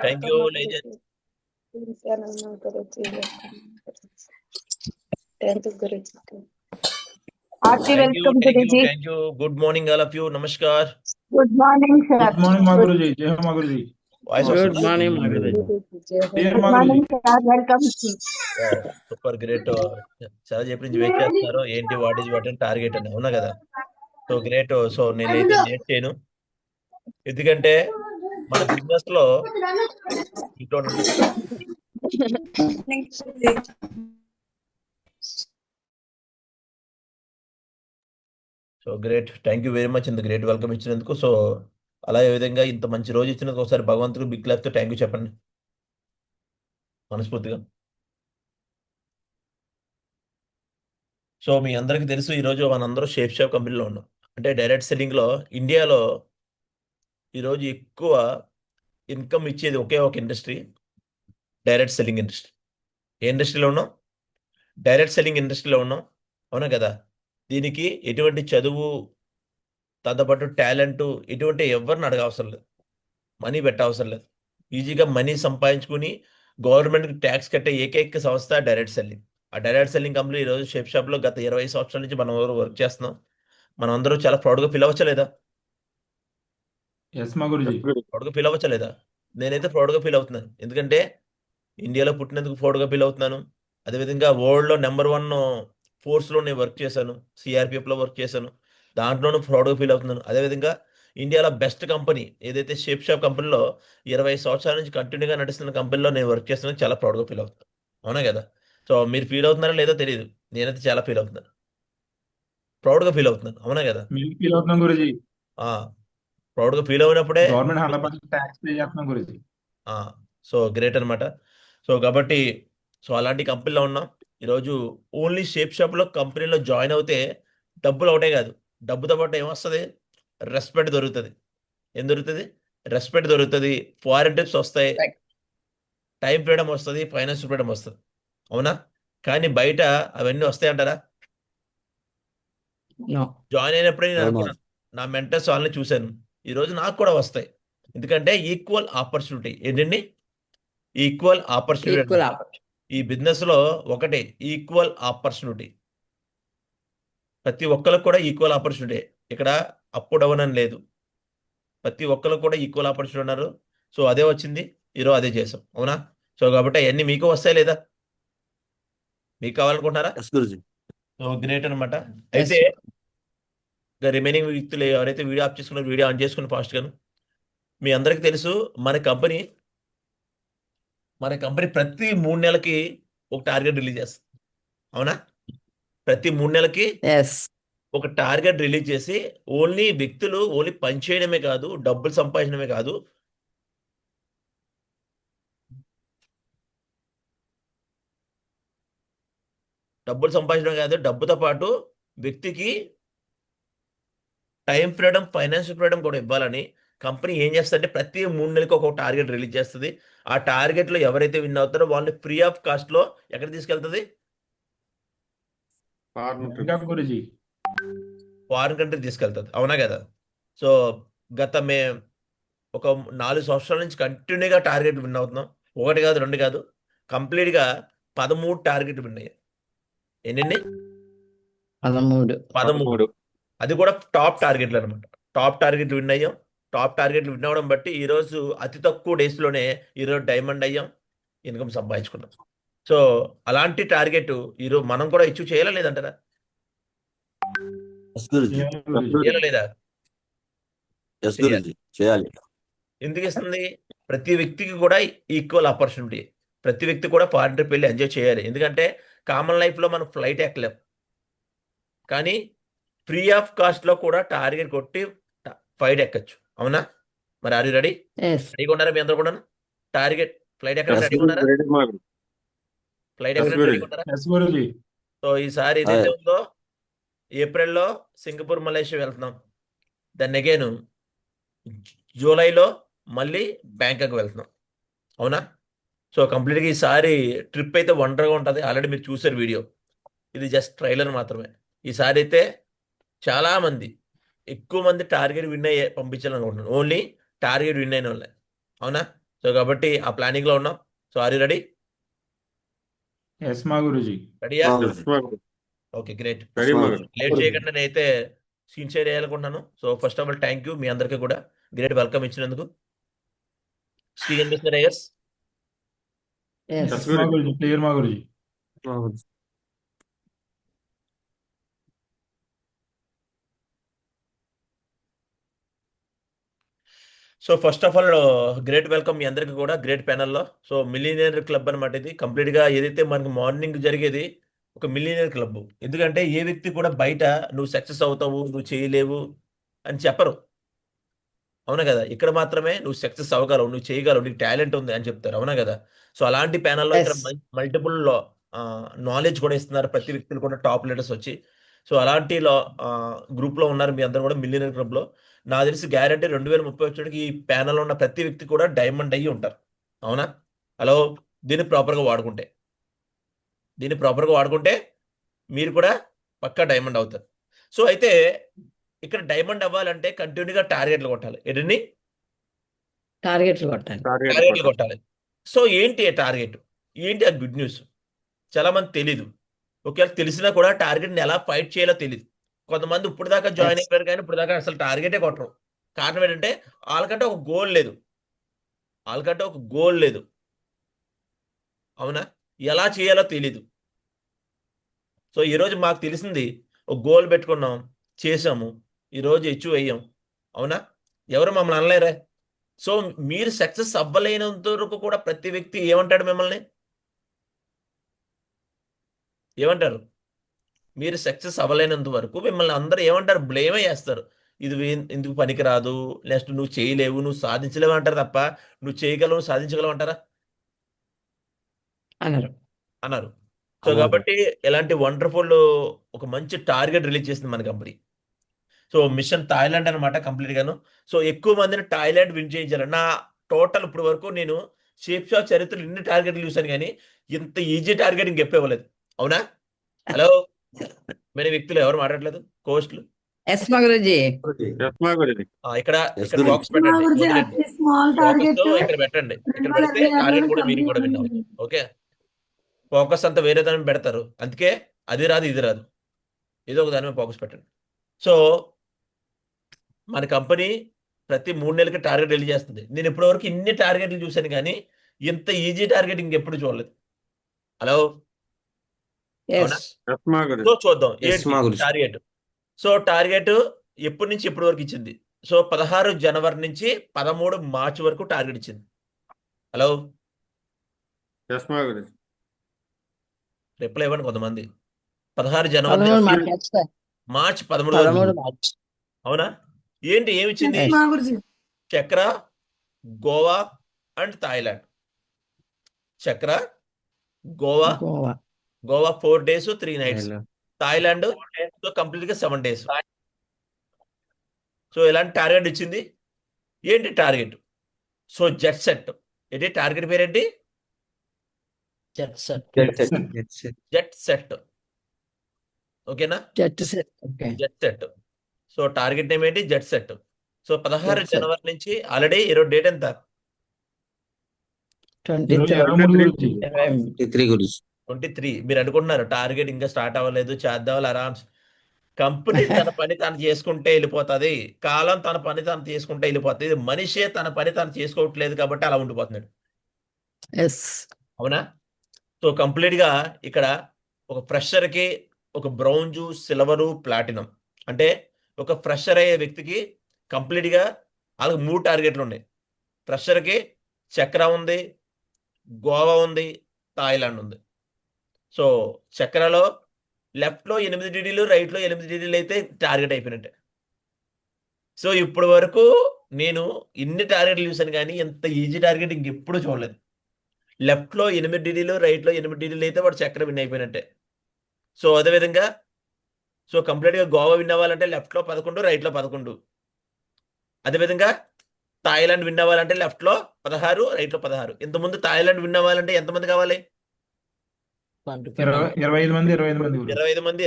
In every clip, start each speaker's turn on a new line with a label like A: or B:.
A: Thank you liaison.
B: Hearty welcome, Guruji.
A: Thank you. Good morning all of you. Namaskar.
B: Good morning, sir.
C: Good morning, మా గురుజీ. జై హో మా Guruji.
A: Voice
D: good
A: వస్తుందా?
D: Morning మా గురుజీ.
C: జై హో
B: Good
C: మా Guruji.
B: morning, sir. Welcome.
A: Super great. చాలా చెప్పి నుంచి వెయిట్ చేస్తున్నారు. ఏంటి what is what and target అని, అవునా కదా? So great. సో నేనైతే లేట్ చేయను, ఎందుకంటే మన బిజినెస్ లో ఇంట్లో so great. Thank you very much ఇంత గ్రేట్ వెల్కమ్ ఇచ్చినందుకు. సో అలా ఏ విధంగా ఇంత మంచి రోజు ఇచ్చినందుకు ఒకసారి భగవంతుడు బిగ్ క్లాప్తో థ్యాంక్ యూ చెప్పండి మనస్ఫూర్తిగా. సో మీ అందరికీ తెలుసు, ఈరోజు మనందరూ షేప్ కంపెనీలో ఉన్నాం. అంటే డైరెక్ట్ సెల్లింగ్లో ఇండియాలో ఈరోజు ఎక్కువ ఇన్కమ్ ఇచ్చేది ఒకే ఒక ఇండస్ట్రీ, డైరెక్ట్ సెల్లింగ్ ఇండస్ట్రీ. ఏ ఇండస్ట్రీలో ఉన్నాం? డైరెక్ట్ సెల్లింగ్ ఇండస్ట్రీలో ఉన్నాం, అవునా కదా? దీనికి ఎటువంటి చదువు, దాంతోపాటు టాలెంట్, ఎటువంటి ఎవరిని అడగవసరం లేదు, మనీ పెట్టవసరం లేదు. ఈజీగా మనీ సంపాదించుకుని గవర్నమెంట్కి ట్యాక్స్ కట్టే ఏకైక సంస్థ డైరెక్ట్ సెల్లింగ్. ఆ డైరెక్ట్ సెల్లింగ్ కంపెనీ ఈరోజు షేప్ షాప్లో గత 20 సంవత్సరాల నుంచి మనం వర్క్ చేస్తున్నాం. మనం అందరూ చాలా ప్రౌడ్గా ఫీల్ అవ్వచ్చలేదా?
C: ఎస్ మా గురుజీ.
A: ప్రౌడ్గా ఫీల్ అవ్వచ్చలేదా? నేనైతే ప్రౌడ్గా ఫీల్ అవుతున్నాను, ఎందుకంటే ఇండియాలో పుట్టినందుకు ప్రౌడ్గా ఫీల్ అవుతున్నాను. అదేవిధంగా వరల్డ్లో నెంబర్ 1 ఫోర్స్లో నేను వర్క్ చేశాను, సిఆర్పిఎఫ్లో వర్క్ చేశాను, దాంట్లోనూ ప్రౌడ్గా ఫీల్ అవుతున్నాను. అదేవిధంగా ఇండియాలో బెస్ట్ కంపెనీ ఏదైతే షేప్ షాప్ కంపెనీలో 20 సంవత్సరాల నుంచి కంటిన్యూగా నడుస్తున్న కంపెనీలో నేను వర్క్ చేస్తున్నాను, చాలా ప్రౌడ్గా ఫీల్ అవుతున్నాను, అవునా కదా? సో మీరు ఫీల్ అవుతున్నారా లేదో తెలియదు, నేనైతే చాలా ఫీల్ అవుతున్నాను, ప్రౌడ్గా ఫీల్ అవుతున్నాను, అవునా కదా?
C: మేము ఫీల్ అవుతున్నాం గురుజీ.
A: ప్రౌడ్గా ఫీల్ అయినప్పుడే
C: గవర్నమెంట్ 100% ట్యాక్స్ పే చేస్తున్నాం గురుజీ.
A: సో గ్రేట్ అనమాట. సో కాబట్టి సో అలాంటి కంపెనీలో ఉన్నాం ఈరోజు. ఓన్లీ షేప్ షాప్లో కంపెనీలో జాయిన్ అవుతే డబ్బులు ఒకటే కాదు, డబ్బుతో పాటు ఏమొస్తుంది? రెస్పెక్ట్ దొరుకుతుంది. ఏం దొరుకుతుంది? రెస్పెక్ట్ దొరుకుతుంది, ఫారెన్ ట్రిప్స్ వస్తాయి, టైం ఫ్రీడమ్ వస్తుంది, ఫైనాన్షియల్ ఫ్రీడమ్ వస్తుంది, అవునా? కానీ బయట అవన్నీ వస్తాయంటారా? జాయిన్ అయినప్పుడే నేను అనుకున్నాను, నా మెంటర్స్ వాళ్ళని చూశాను, ఈరోజు నాకు కూడా వస్తాయి. ఎందుకంటే ఈక్వల్ ఆపర్చునిటీ. ఏంటండి? Equal opportunity. ఈ బిజినెస్ లో ఒకటే, ఈక్వల్ ఆపర్చునిటీ. ప్రతి ఒక్కరికి కూడా ఈక్వల్ ఆపర్చునిటీ. ఇక్కడ అప్ డౌన్ అని లేదు, ప్రతి ఒక్కరికి కూడా ఈక్వల్ ఆపర్చునిటీ ఉన్నారు. సో అదే వచ్చింది, ఈరోజు అదే చేసాం, అవునా? సో కాబట్టి అవన్నీ మీకు వస్తాయి లేదా? మీకు కావాలనుకుంటున్నారా? సో గ్రేట్ అనమాట. అయితే రిమైనింగ్ వ్యక్తులు ఎవరైతే వీడియో ఆఫ్ చేసుకున్నారో వీడియో ఆన్ చేసుకుని ఫాస్ట్ గాను. మీ అందరికీ తెలుసు మన కంపెనీ ప్రతి 3 నెలలకి ఒక టార్గెట్ రిలీజ్ చేస్తుంది, అవునా? ప్రతి 3 నెలలకి ఒక టార్గెట్ రిలీజ్ చేసి ఓన్లీ వ్యక్తులు ఓన్లీ పని చేయడమే కాదు, డబ్బులు సంపాదించడమే కాదు, డబ్బుతో పాటు వ్యక్తికి టైం ఫ్రీడమ్, ఫైనాన్షియల్ ఫ్రీడమ్ కూడా ఇవ్వాలని కంపెనీ ఏం చేస్తుందంటే ప్రతి 3 నెలలకు ఒక టార్గెట్ రిలీజ్ చేస్తుంది. ఆ టార్గెట్లో ఎవరైతే విన్ అవుతారో వాళ్ళని ఫ్రీ ఆఫ్ కాస్ట్లో ఎక్కడ తీసుకెళ్తుంది?
C: గురుజీ.
A: ఫారిన్ కంట్రీ తీసుకెళ్తుంది, అవునా కదా? సో గత ఒక 4 సంవత్సరాల నుంచి కంటిన్యూగా టార్గెట్ విన్ అవుతున్నాం. 1 కాదు 2 కాదు, కంప్లీట్గా 13 టార్గెట్ విన్ అయ్యాయి. ఎన్ని? 13. అది కూడా టాప్ టార్గెట్లు అనమాట. టాప్ టార్గెట్ విన్ అయ్యాం. టాప్ టార్గెట్లు విన్ అవ్వడం బట్టి ఈరోజు అతి తక్కువ డేస్లోనే ఈరోజు డైమండ్ అయ్యాం, ఇన్కమ్ సంపాదించుకున్నాం. సో అలాంటి టార్గెట్ ఈరోజు మనం కూడా అచీవ్ చేయాలా లేదంటారా? చేయాలా లేదా?
E: చేయాలి.
A: ఎందుకు ఇస్తుంది? ప్రతి వ్యక్తికి కూడా ఈక్వల్ ఆపర్చునిటీ. ప్రతి వ్యక్తి కూడా ఫారిన్ ట్రిప్ వెళ్ళి ఎంజాయ్ చేయాలి. ఎందుకంటే కామన్ లైఫ్లో మనం ఫ్లైట్ ఎక్కలేం, కానీ ఫ్రీ ఆఫ్ కాస్ట్లో కూడా టార్గెట్ కొట్టి ఫ్లైట్ ఎక్కచ్చు, అవునా? మరి ఆర్ యు రెడీ? రెడీగా ఉన్నారా మీ అందరూ కూడా? టార్గెట్ ఫ్లైట్ ఎక్కడ రెడీగా ఉన్నారా? ఫ్లైట్ ఎక్కడ రెడీగా ఉన్నారా? సో ఈసారి ఏదైతే ఉందో ఏప్రిల్లో సింగపూర్, మలేషియా వెళ్తున్నాం. దాన్ని అగైన్ జూలైలో మళ్ళీ బ్యాంకాక్ వెళ్తున్నాం, అవునా? సో కంప్లీట్గా ఈసారి ట్రిప్ అయితే వండర్గా ఉంటుంది. ఆల్రెడీ మీరు చూసారు వీడియో, ఇది జస్ట్ ట్రైలర్ మాత్రమే. ఈసారి అయితే చాలామంది ఎక్కువ మంది టార్గెట్ విన్ అయ్యే పంపించాలనుకుంటున్నాను, ఓన్లీ టార్గెట్ విన్ అయిన వాళ్ళే, అవునా? సో సో కాబట్టి ఆ ప్లానింగ్ లో ఉన్నాం. So are you ready?
C: Yes మా గురుజీ.
A: రెడీయా?
D: Yes, మా గురు.
A: Okay, great.
D: Ready, మా గురు.
A: లేట్ చేయకుండా నేనైతే స్క్రీన్ షేర్ చేయాలనుకుంటున్నాను. So first of all thank you మీ అందరికీ కూడా గ్రేట్ వెల్కమ్ ఇచ్చినందుకు. Screen mister Iyers.
B: Yes.
C: Yes మా గురుజీ, క్లియర్ మా గురుజీ.
D: మా Guru.
A: So first of all great welcome మీ అందరికీ కూడా గ్రేట్ ప్యానల్లో. సో మిలీనియర్ క్లబ్ అనమాట ఇది. కంప్లీట్గా ఏదైతే మనకి మార్నింగ్ జరిగేది ఒక మిలీనియర్ క్లబ్. ఎందుకంటే ఏ వ్యక్తి కూడా బయట నువ్వు సక్సెస్ అవుతావు, నువ్వు చేయలేవు అని చెప్పరు. అవునా కదా? ఇక్కడ మాత్రమే నువ్వు సక్సెస్ అవ్వగలవు, నువ్వు చేయగలవు, నీకు టాలెంట్ ఉంది అని చెప్తారు. అవునా కదా? సో అలాంటి ప్యానల్లో ఇక్కడ
B: Yes.
A: మల్టిపుల్ నాలెడ్జ్ కూడా ఇస్తున్నారు ప్రతి వ్యక్తులు కూడా, టాప్ లీడర్స్ వచ్చి. సో అలాంటి గ్రూప్లో ఉన్నారు మీ అందరూ కూడా మిలియనర్ క్లబ్లో. నాకు తెలిసి గ్యారంటీ 2030 వచ్చేటికి ఈ ప్యానల్లో ఉన్న ప్రతి వ్యక్తి కూడా డైమండ్ అయ్యి ఉంటారు. అవునా? హలో, దీన్ని ప్రాపర్గా వాడుకుంటే మీరు కూడా పక్కా డైమండ్ అవుతారు. సో అయితే ఇక్కడ డైమండ్ అవ్వాలంటే కంటిన్యూగా టార్గెట్లు కొట్టాలి. ఏంటండి?
B: టార్గెట్లు కొట్టాలి.
A: టార్గెట్లు కొట్టాలి. సో ఏంటి ఆ టార్గెట్? ఏంటి ఆ గుడ్ న్యూస్? చాలా మంది తెలీదు. ఒకవేళ తెలిసినా కూడా టార్గెట్ని ఎలా ఫైట్ చేయాలో తెలియదు. కొంతమంది ఇప్పుడు దాకా జాయిన్
B: Yes.
A: అయిపోయారు కానీ ఇప్పుడు దాకా అసలు టార్గెటే కొట్టరు. కారణం ఏంటంటే వాళ్ళకంటే ఒక గోల్ లేదు. అవునా? ఎలా చేయాలో తెలీదు. సో ఈరోజు మాకు తెలిసింది, ఒక గోల్ పెట్టుకున్నాం, చేసాము, ఈరోజు అచీవ్ అయ్యాం. అవునా? ఎవరు మమ్మల్ని అనలేరే. సో మీరు సక్సెస్ అవ్వలేనంత వరకు కూడా ప్రతి వ్యక్తి ఏమంటాడు మిమ్మల్ని? ఏమంటారు? మీరు సక్సెస్ అవ్వలేనంత వరకు మిమ్మల్ని అందరూ ఏమంటారు? బ్లేమే చేస్తారు. ఇది ఎందుకు పనికిరాదు, నెక్స్ట్ నువ్వు చేయలేవు, నువ్వు సాధించలేవు అంటారు తప్ప నువ్వు చేయగలవు, సాధించగలవు అంటారా? అన్నారు. సో
D: అన్నారు.
A: కాబట్టి ఇలాంటి వండర్ఫుల్ ఒక మంచి టార్గెట్ రిలీజ్ చేసింది మన కంపెనీ. సో మిషన్ థాయిలాండ్ అనమాట కంప్లీట్ గాను. సో ఎక్కువ మందిని థాయిలాండ్ విన్ చేయించారు. నా టోటల్ ఇప్పుడు వరకు నేను షేప్ షాప్ చరిత్రలో ఇన్ని టార్గెట్లు చూశాను కానీ ఇంత ఈజీ టార్గెట్ ఇంకెప్పుడు ఇవ్వలేదు. అవునా? హలో, మన వ్యక్తులు ఎవరు మాట్లాడలేదు? కోస్ట్లు
B: ఎస్ మా గురుజీ.
D: Yes, మా గురుజీ.
A: ఇక్కడ
D: Yes,
A: ఇక్కడ
D: గురు.
A: బాక్స్ పెట్టండి, వదిలేండి.
E: స్మాల్ టార్గెట్
A: ఫోకస్ ఇక్కడ పెట్టండి. ఇక్కడ పెడితే టార్గెట్ కూడా మీరు కూడా విన్ అవుతుంది. ఓకే, ఫోకస్ అంతా వేరే దాని మీద పెడతారు, అందుకే అది రాదు ఇది రాదు, ఏదో ఒక దాని మీద ఫోకస్ పెట్టండి. సో మన కంపెనీ ప్రతి 3 నెలలకి టార్గెట్ రిలీజ్ చేస్తుంది. నేను ఇప్పటివరకు ఇన్ని టార్గెట్లు చూశాను కానీ ఇంత ఈజీ టార్గెట్ ఇంకెప్పుడు చూడలేదు. హలో, అవునా?
B: ఎస్.
D: Yes, మా గురుజీ.
A: సో చూద్దాం
D: Yes, మా
A: ఏంటి
D: గురుజీ.
A: టార్గెట్. సో టార్గెట్ ఎప్పటి నుంచి ఎప్పటి వరకు ఇచ్చింది? సో 16 జనవరి నుంచి 13 మార్చి వరకు టార్గెట్ ఇచ్చింది. హలో,
D: Yes, మా గురుజీ.
A: రిప్లై ఇవ్వండి కొంతమంది. 16 జనవరి
B: 13
A: నుంచి
B: మార్చి. Yes, sir.
A: మార్చి 13 వరకు.
B: 13 మార్చి.
A: అవునా? ఏంటి ఏమిచ్చింది?
B: Yes.
E: మా గురుజీ
A: చక్ర, Goa and Thailand. Chakra, Goa
B: Goa
A: 4 days 3 nights. Thailand so complete గా 7 days. సో ఇలాంటి టార్గెట్ ఇచ్చింది. ఏంటి టార్గెట్? So jet set. ఏంటి టార్గెట్ పేరేంటి?
B: Jet set.
A: Jet set. ఓకేనా?
B: Jet set. Okay.
A: Jet set. So target name ఏంటి? Jet set. So 16
B: Jet set.
A: జనవరి నుంచి ఆల్రెడీ ఈరోజు డేట్ ఎంత?
B: 23.
C: 23 గురుజీ.
D: 23 గురుజీ.
A: 23. మీరు అనుకుంటున్నారు టార్గెట్ ఇంకా స్టార్ట్ అవ్వలేదు, చేద్దాం ఆరామ్స్. కంపెనీ తన పని తను చేసుకుంటే వెళ్ళిపోతుంది, కాలం తన పని తను చేసుకుంటే వెళ్ళిపోతుంది. ఇది మనిషే తన పని తను చేసుకోవట్లేదు కాబట్టి అలా ఉండిపోతున్నాడు.
B: ఎస్.
A: అవునా? సో కంప్లీట్గా ఇక్కడ ఒక ఫ్రెషర్కి ఒక బ్రౌంజు, సిల్వరు, ప్లాటినం. అంటే ఒక ఫ్రెషర్ అయ్యే వ్యక్తికి కంప్లీట్గా వాళ్ళకి 3 టార్గెట్లు ఉన్నాయి. ఫ్రెషర్కి చక్ర ఉంది, గోవా ఉంది, థాయిలాండ్ ఉంది. సో చక్రలో లెఫ్ట్లో 8 DDలు, రైట్లో 8 DDలు అయితే టార్గెట్ అయిపోయినట్టే. సో ఇప్పటి వరకు నేను ఇన్ని టార్గెట్లు చూశాను కానీ ఇంత ఈజీ టార్గెట్ ఇంకెప్పుడు చూడలేదు. లెఫ్ట్లో 8 DDలు, రైట్లో 8 DDలు అయితే వాడు చక్ర విన్ అయిపోయినట్టే. సో అదేవిధంగా సో కంప్లీట్గా గోవా విన్ అవ్వాలంటే లెఫ్ట్లో 11, రైట్లో 11. అదేవిధంగా థాయిలాండ్ విన్ అవ్వాలంటే లెఫ్ట్లో 16, రైట్లో 16. ఇంతకుముందు థాయిలాండ్ విన్ అవ్వాలంటే ఎంతమంది కావాలి?
C: 25 మంది గురుజీ.
A: 25 మంది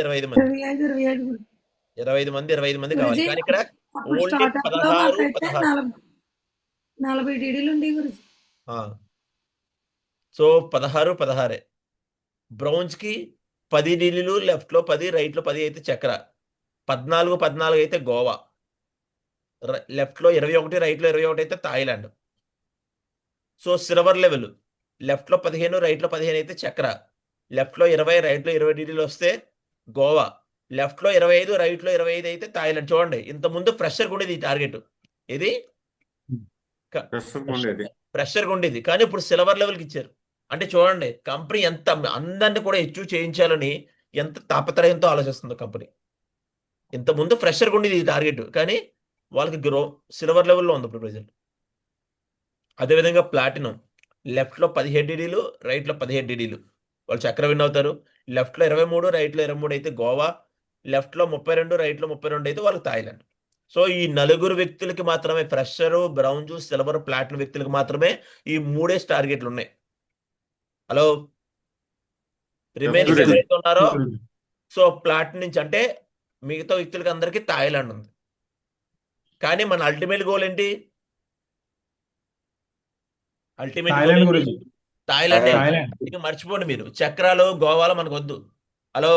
E: 25
A: కావాలి. కానీ ఇక్కడ ఓన్లీ 16
E: 40 టీడీలు ఉండే గురుజీ.
A: సో 16 బ్రౌన్స్కి 10 ఢిల్లీలు, లెఫ్ట్లో 10, రైట్లో 10 అయితే చక్ర, 14 అయితే గోవా, లెఫ్ట్లో 21, రైట్లో 21 అయితే థాయిలాండ్. సో సిల్వర్ లెవెల్ లెఫ్ట్లో 15, రైట్లో 15 అయితే చక్ర, లెఫ్ట్లో 20, రైట్లో 20 ఢిల్లీలు వస్తే గోవా, లెఫ్ట్లో 25, రైట్లో 25 అయితే థాయిలాండ్. చూడండి, ఇంతకుముందు ఫ్రెషర్గా ఉండేది ఈ టార్గెట్. ఇది
D: ప్రస్తుతం ఉండేది.
A: ఫ్రెషర్గా ఉండేది, కానీ ఇప్పుడు సిల్వర్ లెవెల్కి ఇచ్చారు. అంటే చూడండి, కంపెనీ ఎంత అందరిని కూడా అచీవ్ చేయించాలని ఎంత తాపత్రయంతో ఆలోచిస్తుందో కంపెనీ. ఇంతకుముందు ఫ్రెషర్గా ఉండేది ఈ టార్గెట్, కానీ వాళ్ళకి సిల్వర్ లెవెల్లో ఉంది ఇప్పుడు ప్రజెంట్. అదేవిధంగా ప్లాటినం లెఫ్ట్లో 17 డీడీలు, రైట్లో 17 డీడీలు, వాళ్ళు చక్ర విన్ అవుతారు. లెఫ్ట్లో 23, రైట్లో 23 అయితే గోవా, లెఫ్ట్లో 32, రైట్లో 32 అయితే వాళ్ళు థాయిలాండ్. సో ఈ నలుగురు వ్యక్తులకి మాత్రమే, ఫ్రెషరు, బ్రౌన్స్, సిల్వర్, ప్లాటినం వ్యక్తులకు మాత్రమే ఈ 3 టార్గెట్లు ఉన్నాయి. Hello, remaining
D: Guruji.
A: ఎవరైతే ఉన్నారో,
C: గురుజీ.
A: సో ప్లాటినం నుంచి అంటే మిగతా వ్యక్తులకి అందరికీ థాయిలాండ్ ఉంది. కానీ మన అల్టిమేట్ గోల్ ఏంటి? అల్టిమేట్ గోల్
C: థాయిలాండ్
A: ఏంటి?
C: గురుజీ.
A: థాయిలాండ్.
C: థాయిలాండ్.
A: ఇక మర్చిపోండి మీరు, చక్రాలు, గోవాలు మనకు వద్దు. Hello,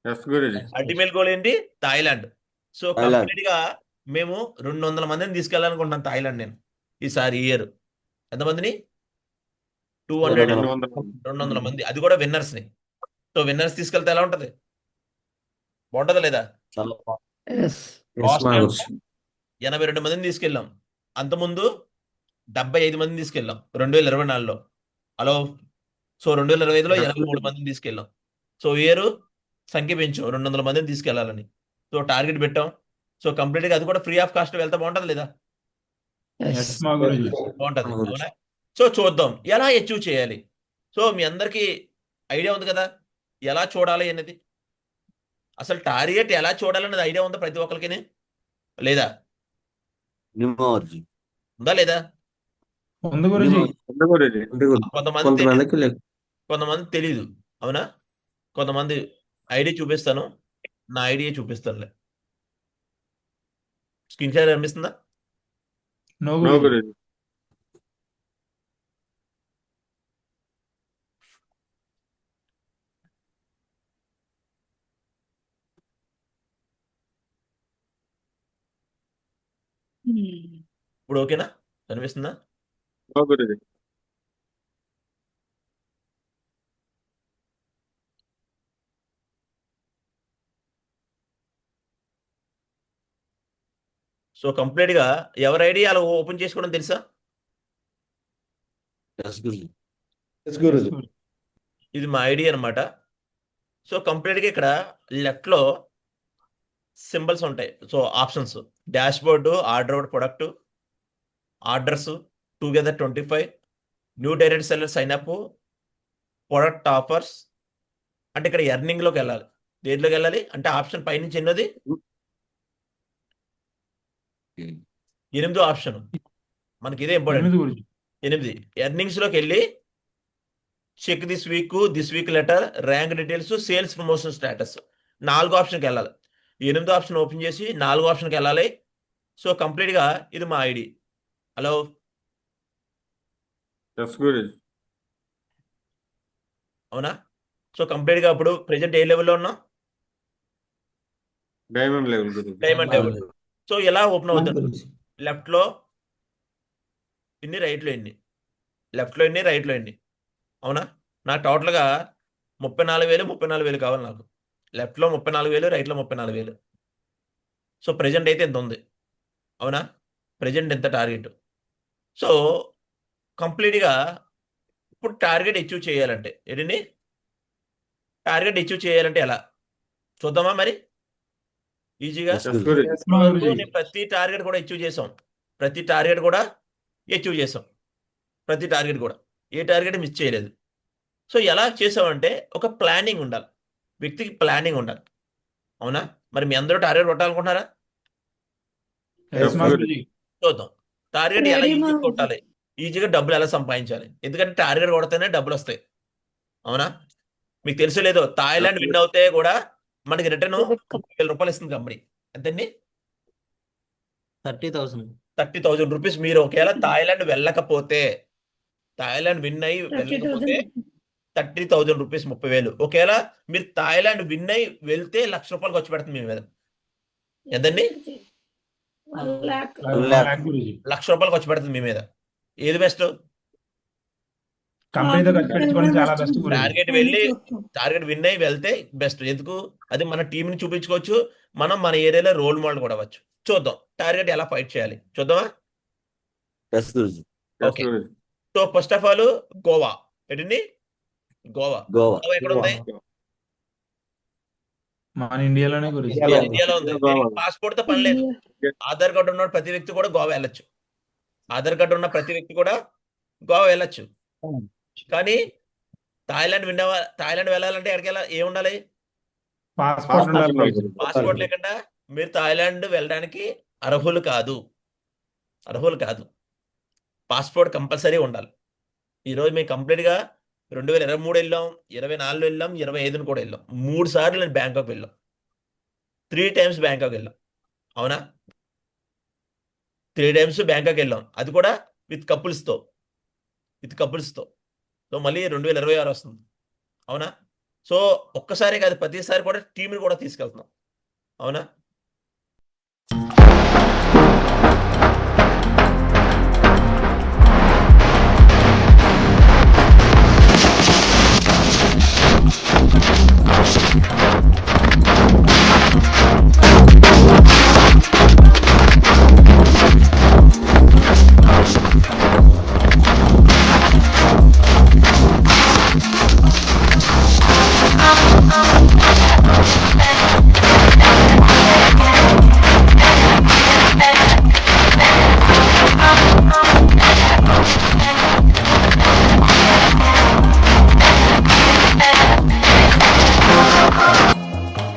D: yes guruji.
A: Ultimate goal ఏంటి? థాయిలాండ్. So
E: Thailand.
A: కంప్లీట్ గా మేము 200 మందిని తీసుకెళ్ళాలనుకుంటున్నాం థాయిలాండ్. నేను ఈసారి ఇయర్ ఎంతమందిని? 200 200 మంది, అది కూడా విన్నర్స్ ని. సో విన్నర్స్ తీసుకెళ్తే ఎలా ఉంటది? బాగుంటదా లేదా?
E: చాలా బాగుంది.
B: ఎస్
A: లాస్ట్
D: మా
A: టైం
D: గురుజీ.
A: 82 మందిని తీసుకెళ్ళాం. అంతకుముందు 75 మందిని తీసుకెళ్ళాం 2024లో. హలో, సో 2025లో 83 మందిని తీసుకెళ్ళాం. సో ఇయర్ సంఖ్య పెంచాం, 200 మందిని తీసుకెళ్లాలని. సో టార్గెట్ పెట్టాం. సో కంప్లీట్ గా అది కూడా ఫ్రీ ఆఫ్ కాస్ట్ వెళ్తే బాగుంటది లేదా?
C: ఎస్
B: ఎస్
C: మా గురుజీ.
A: బాగుంటది,
D: అవును.
A: అవునా? సో చూద్దాం ఎలా అచీవ్ చేయాలి. సో మీ అందరికీ ఐడియా ఉంది కదా ఎలా చూడాలి అనేది. అసలు టార్గెట్ ఎలా చూడాలనేది ఐడియా ఉందా ప్రతి ఒక్కరికి? లేదా?
E: నిమ్మవర్జీ.
A: ఉందా లేదా?
C: ఉంది గురుజీ.
D: ఉంది గురుజీ.
A: కొంతమంది
D: కొంతమందికి లేదు.
A: కొంతమంది తెలీదు, అవునా? కొంతమంది ఐడి చూపిస్తాను, నా ఐడియా చూపిస్తానులే. స్క్రీన్ షేర్ కనిపిస్తుందా?
C: No
D: no
C: Guruji.
D: గురుజీ.
A: ఇప్పుడు ఓకేనా? కనిపిస్తుందా?
D: నో గురుజీ.
A: సో కంప్లీట్ గా ఎవరి ఐడి అలా ఓపెన్ చేసుకోవడం తెలుసా?
E: ఎస్ గురుజీ.
C: గురుజీ.
A: ఇది మా ఐడి అన్నమాట. సో కంప్లీట్ గా ఇక్కడ లెఫ్ట్ లో సింబల్స్ ఉంటాయి. So options, dash board, order out product, orders, together 25, new direct seller sign up, product offers. అంటే ఇక్కడ ఎర్నింగ్ లోకి వెళ్ళాలి. దేంట్లోకి వెళ్ళాలి అంటే ఆప్షన్ పైనుంచి ఎన్నోది? 8వ ఆప్షన్. మనకి ఇదే ఇంపార్టెంట్.
C: 8 గురుజీ.
A: 8 ఎర్నింగ్స్ లోకి వెళ్ళి check this week letter, rank details, sales promotion status, 4వ ఆప్షన్కి వెళ్ళాలి. 8వ ఆప్షన్ ఓపెన్ చేసి 4వ ఆప్షన్కి వెళ్ళాలి. సో కంప్లీట్ గా ఇది మా ఐడి. Hello,
D: yes Guruji.
A: అవునా? సో కంప్లీట్ గా ఇప్పుడు ప్రెజెంట్ ఏ లెవెల్లో ఉన్నాం?
D: Diamond level Guruji.
A: Diamond level. So ఎలా ఓపెన్ అవుతుంది? లెఫ్ట్ లో ఇన్ని, రైట్ లో ఎన్ని, లెఫ్ట్ లో ఎన్ని, రైట్ లో ఎన్ని, అవునా? నాకు టోటల్ గా 34,000 కావాలి నాకు. లెఫ్ట్ లో 34,000, రైట్ లో 34,000. సో ప్రెజెంట్ అయితే ఎంత ఉంది, అవునా? ప్రెజెంట్ ఎంత టార్గెట్. సో కంప్లీట్ గా ఇప్పుడు టార్గెట్ అచీవ్ చేయాలంటే ఏంటండి? టార్గెట్ అచీవ్ చేయాలంటే ఎలా చూద్దామా మరి ఈజీగా?
E: Yes
D: yes
E: Guruji.
D: Guruji.
C: Yes మా గురుజీ.
A: నేను ప్రతి టార్గెట్ కూడా అచీవ్ చేసాం. ప్రతి టార్గెట్ కూడా అచీవ్ చేసాం. ప్రతి టార్గెట్ కూడా ఏ టార్గెట్ మిస్ చేయలేదు. సో ఎలా చేసామంటే ఒక ప్లానింగ్ ఉండాలి, వ్యక్తికి ప్లానింగ్ ఉండాలి, అవునా? మరి మీ అందరూ టార్గెట్ కొట్టాలనుకుంటున్నారా?
C: ఎస్ మా గురుజీ.
A: చూద్దాం. టార్గెట్ ఎలా
B: Ready,
A: ఈజీగా
B: ma'am.
A: కొట్టాలి, ఈజీగా డబ్బులు ఎలా సంపాదించాలి. ఎందుకంటే టార్గెట్ కొడితేనే డబ్బులు వస్తాయి, అవునా? మీకు తెలుసు లేదో, థాయిలాండ్ విన్ అవుతే కూడా మనకి రిటర్న్ 30,000 రూపాయలు ఇస్తుంది కంపెనీ. ఎంతండి?
B: 30,000.
A: 30,000 రూపీస్. మీరు ఒకవేళ థాయిలాండ్ వెళ్ళకపోతే, థాయిలాండ్ విన్ అయ్యి వెళ్ళకపోతే 30,000 రూపీస్, 30,000. ఒకవేళ మీరు థాయిలాండ్ విన్ అయ్యి వెళ్తే ₹1,00,000 ఖర్చు పెడుతుంది మీ మీద. ఎంతండి?
B: 1 lakh.
C: 1 lakh గురూజీ.
A: ₹1,00,000 ఖర్చు పెడుతుంది మీ మీద. ఏది బెస్ట్?
C: కంపెనీతో ఖర్చు పెట్టుకోవడం చాలా బెస్ట్ గురూజీ.
A: టార్గెట్ విన్ అయ్యి వెళ్తే బెస్ట్. ఎందుకు? అది మన టీంని చూపించుకోవచ్చు, మనం మన ఏరియాలో రోల్ మోడల్ కూడా అవ్వచ్చు. చూద్దాం టార్గెట్ ఎలా ఫైట్ చేయాలి, చూద్దామా?
E: Yes guruji.
D: Yes,
A: Okay.
D: Guruji.
A: So first of all Goa. ఏంటండి? గోవా.
E: గోవా.
A: గోవా ఎక్కడ ఉంది?
C: మన ఇండియాలోనే గురూజీ.
E: ఇండియాలో.
A: ఇండియాలో ఉంది.
D: గోవా.
A: పాస్పోర్ట్ తో పని లేదు. ఆధార్ కార్డు ఉన్న ప్రతి వ్యక్తి కూడా గోవా వెళ్ళొచ్చు. ఆధార్ కార్డు ఉన్న ప్రతి వ్యక్తి కూడా గోవా వెళ్ళొచ్చు. కానీ థాయిలాండ్ థాయిలాండ్ వెళ్ళాలంటే ఎక్కడికి ఏముండాలి?
C: పాస్పోర్ట్ ఉండాలి గురూజీ.
A: పాస్పోర్ట్ లేకుండా మీరు థాయిలాండ్ వెళ్ళడానికి అర్హులు కాదు. పాస్పోర్ట్ కంపల్సరీ ఉండాలి. ఈరోజు మేము కంప్లీట్గా 2023 వెళ్ళాం, 24 వెళ్ళాం, 25 కూడా వెళ్ళాం. 3 సార్లు నేను బ్యాంకాక్ వెళ్ళాం. 3 టైమ్స్ బ్యాంకాక్ వెళ్ళాం. అవునా? 3 టైమ్స్ బ్యాంకాక్ వెళ్ళాం. అది కూడా విత్ కపుల్స్తో. సో మళ్ళీ 2026 వస్తుంది. అవునా? సో ఒక్కసారి కాదు, ప్రతిసారి కూడా టీంని కూడా తీసుకెళ్తున్నాం. అవునా?